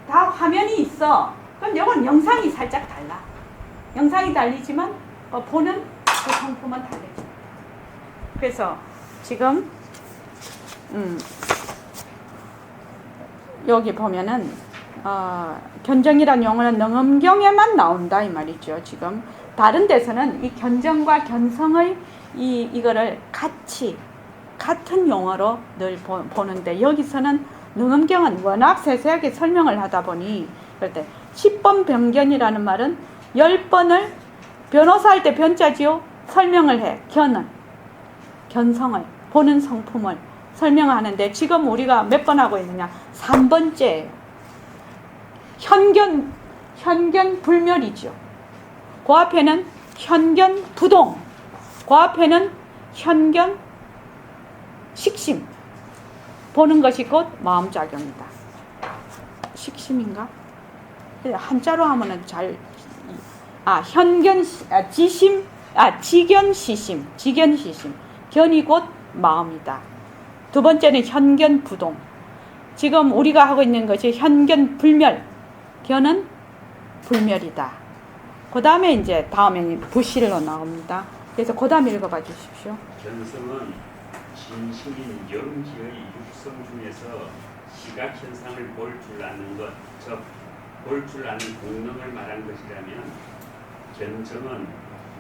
다 화면이 있어. 그럼 이건 영상이 살짝 달라. 영상이 달리지만 보는 그 성품은 다르죠. 그래서 지금 여기 보면은 견정이란 용어는 능엄경에만 나온다 이 말이죠. 지금 다른 데서는 이 견정과 견성의 이거를 같은 용어로 늘 보는데 여기서는 능엄경은 워낙 세세하게 설명을 하다 보니 그럴 때 10번 변견이라는 말은 10번을 변호사 할 때 변자지요. 설명을 해. 견성을 보는 성품을 설명하는데 지금 우리가 몇 번 하고 있느냐? 3번째예요. 현견 불멸이죠. 그 앞에는 현견 부동. 그 앞에는 현견 식심. 보는 것이 곧 마음작용이다. 식심인가? 한자로 하면은 지견시심. 견이 곧 마음이다. 두 번째는 현견부동. 지금 우리가 하고 있는 것이 현견불멸. 견은 불멸이다. 그 다음에 이제 다음에 부실로 나옵니다. 그래서 그 다음 읽어봐 주십시오. 견성은 진심인 영지의 육성 중에서 시각현상을 볼 줄 아는 것, 즉 볼 줄 아는 공능을 말한 것이라면 견정은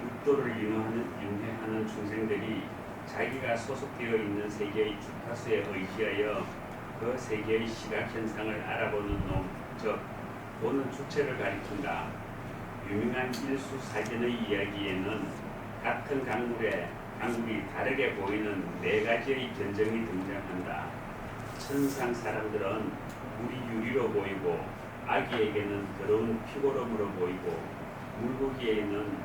육도를 윤회하는 중생들이 자기가 소속되어 있는 세계의 주파수에 의지하여 그 세계의 시각현상을 알아보는 놈, 즉 보는 주체를 가리킨다. 유명한 일수사견의 이야기에는 같은 강물이 다르게 보이는 4가지의 견정이 등장한다. 천상 사람들은 물이 유리로 보이고 아기에게는 더러운 피고름으로 보이고 물고기에게는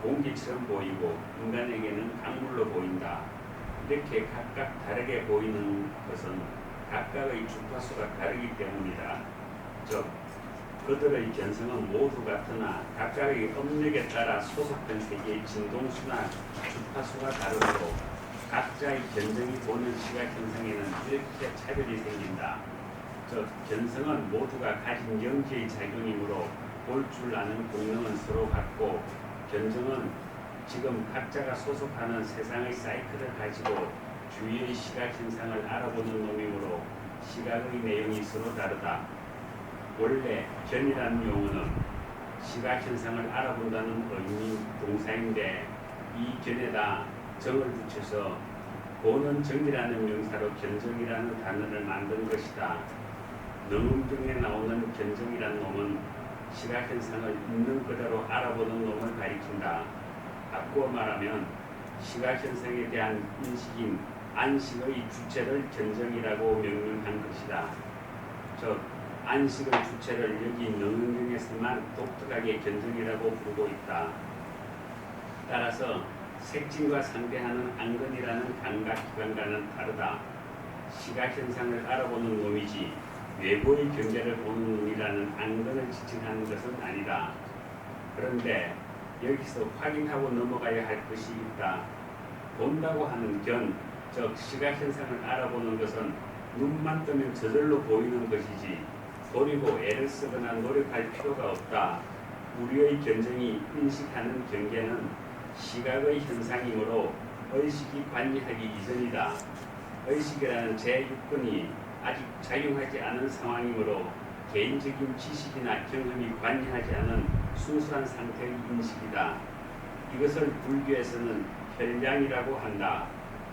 공기처럼 보이고 인간에게는 강물로 보인다. 이렇게 각각 다르게 보이는 것은 각각의 주파수가 다르기 때문이다. 즉 그들의 견성은 모두 같으나 각각의 업력에 따라 소속된 세계의 진동수나 주파수가 다르고 각자의 견성이 보는 시각 현상에는 이렇게 차별이 생긴다. 즉 견성은 모두가 가진 영지의 작용이므로 볼 줄 아는 공능은 서로 같고 견성은 지금 각자가 소속하는 세상의 사이클을 가지고 주위의 시각 현상을 알아보는 놈이므로 시각의 내용이 서로 다르다. 원래 견이라는 용어는 시각 현상을 알아본다는 의미 동사인데 이 견에다 정을 붙여서 보는 정이라는 명사로 견정이라는 단어를 만든 것이다. 능음중에 나오는 견정이라는 놈은 시각 현상을 있는 그대로 알아보는 놈을 가리킨다. 바꾸어 말하면 시각 현상에 대한 인식인 안식의 주체를 견정이라고 명명한 것이다. 즉 안식의 주체를 여기 능음중에서만 독특하게 견정이라고 부르고 있다. 따라서 색진과 상대하는 안근이라는 감각기관과는 다르다. 시각현상을 알아보는 놈이지 외부의 경계를 보는 놈이라는 안근을 지칭하는 것은 아니다. 그런데 여기서 확인하고 넘어가야 할 것이 있다. 본다고 하는 견, 즉 시각현상을 알아보는 것은 눈만 뜨면 저절로 보이는 것이지 버리고 애를 쓰거나 노력할 필요가 없다. 우리의 견정이 인식하는 경계는 시각의 현상이므로 의식이 관여하기 이전이다. 의식이라는 제6근이 아직 작용하지 않은 상황이므로 개인적인 지식이나 경험이 관여하지 않은 순수한 상태의 인식이다. 이것을 불교에서는 혈량이라고 한다.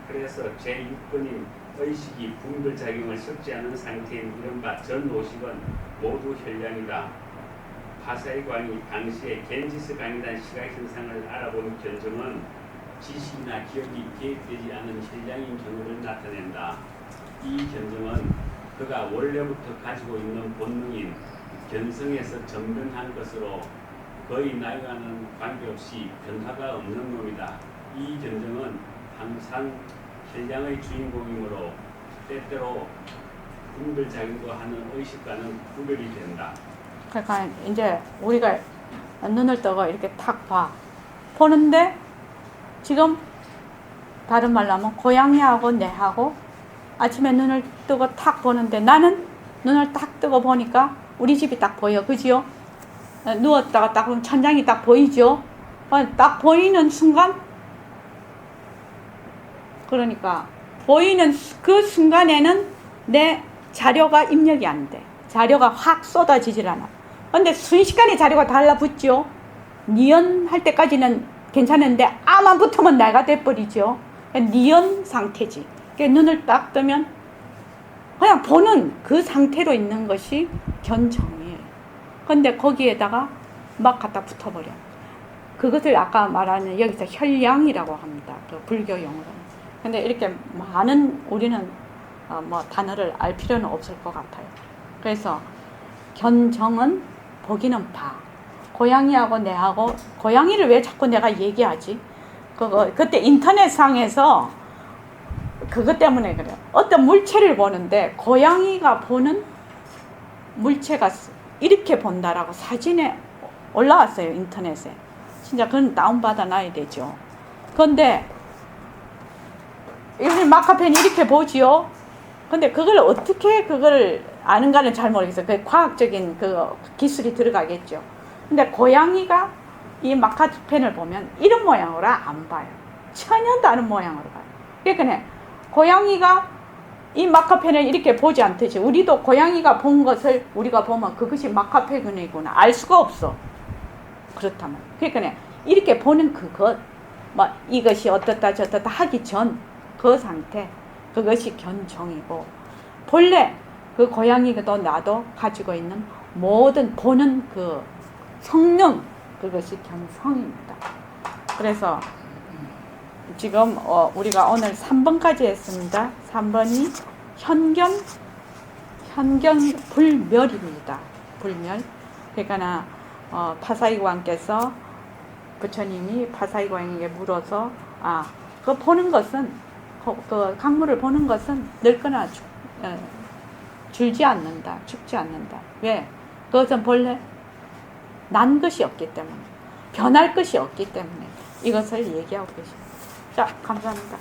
그래서 제6근인 의식이 분별작용을 섞지 않은 상태인 이른바 전오식은 모두 혈량이다. 파사의 광이 당시에 겐지스 강이란 시각현상을 알아본 견정은 지식이나 기억이 개입되지 않은 혈량인 경우를 나타낸다. 이 견정은 그가 원래부터 가지고 있는 본능인 견성에서 전변한 것으로 거의 나이와는 관계없이 변화가 없는 놈이다. 이 견정은 항상 혈량의 주인공이므로 때때로 분별작용도 하는 의식과는 구별이 된다. 그러니까 이제 우리가 눈을 뜨고 이렇게 탁 봐. 보는데 지금 다른 말로 하면 고양이하고 내하고 아침에 눈을 뜨고 탁 보는데 나는 눈을 딱 뜨고 보니까 우리 집이 딱 보여. 그지요? 누웠다가 딱 보면 천장이 딱 보이죠? 딱 보이는 순간 그러니까 보이는 그 순간에는 내 자료가 입력이 안 돼. 자료가 확 쏟아지질 않아. 근데 순식간에 자료가 달라붙죠. 니은 할 때까지는 괜찮은데 아만 붙으면 내가 돼버리죠. 니은 상태지. 눈을 딱 뜨면 그냥 보는 그 상태로 있는 것이 견정이에요. 근데 거기에다가 막 갖다 붙어버려. 그것을 아까 말하는 여기서 혈량이라고 합니다. 그 불교 용어로. 근데 이렇게 많은 우리는 뭐 단어를 알 필요는 없을 것 같아요. 그래서 견정은 보기는 봐. 고양이하고 내하고 고양이를 왜 자꾸 내가 얘기하지? 그때 인터넷상에서 그것 때문에 그래요. 어떤 물체를 보는데 고양이가 보는 물체가 이렇게 본다라고 사진에 올라왔어요. 인터넷에. 진짜 그건 다운받아 놔야 되죠. 그런데 이 마카펜이 이렇게 보지요. 근데 그걸 어떻게 그걸 아는가는 잘 모르겠어요. 그 과학적인 그 기술이 들어가겠죠. 근데 고양이가 이 마카펜을 보면 이런 모양으로 안 봐요. 전혀 다른 모양으로 봐요. 그러니까 고양이가 이 마카펜을 이렇게 보지 않듯이 우리도 고양이가 본 것을 우리가 보면 그것이 마카펜이구나 알 수가 없어. 그렇다면 그러니까 이렇게 보는 그것 뭐 이것이 어떻다 저떻다 하기 전 그 상태 그것이 견정이고 본래 그 고양이도 나도 가지고 있는 모든 보는 그 성능 그것이 견성입니다. 그래서 지금 우리가 오늘 3번까지 했습니다. 3번이 현견 불멸입니다. 불멸. 그러니까 파사이고왕께서 부처님이 파사이고왕에게 물어서 그 보는 것은 그 강물을 보는 것은 늙거나 줄지 않는다. 죽지 않는다. 왜? 그것은 본래 난 것이 없기 때문에 변할 것이 없기 때문에 이것을 얘기하고 계십니다. 자, 감사합니다.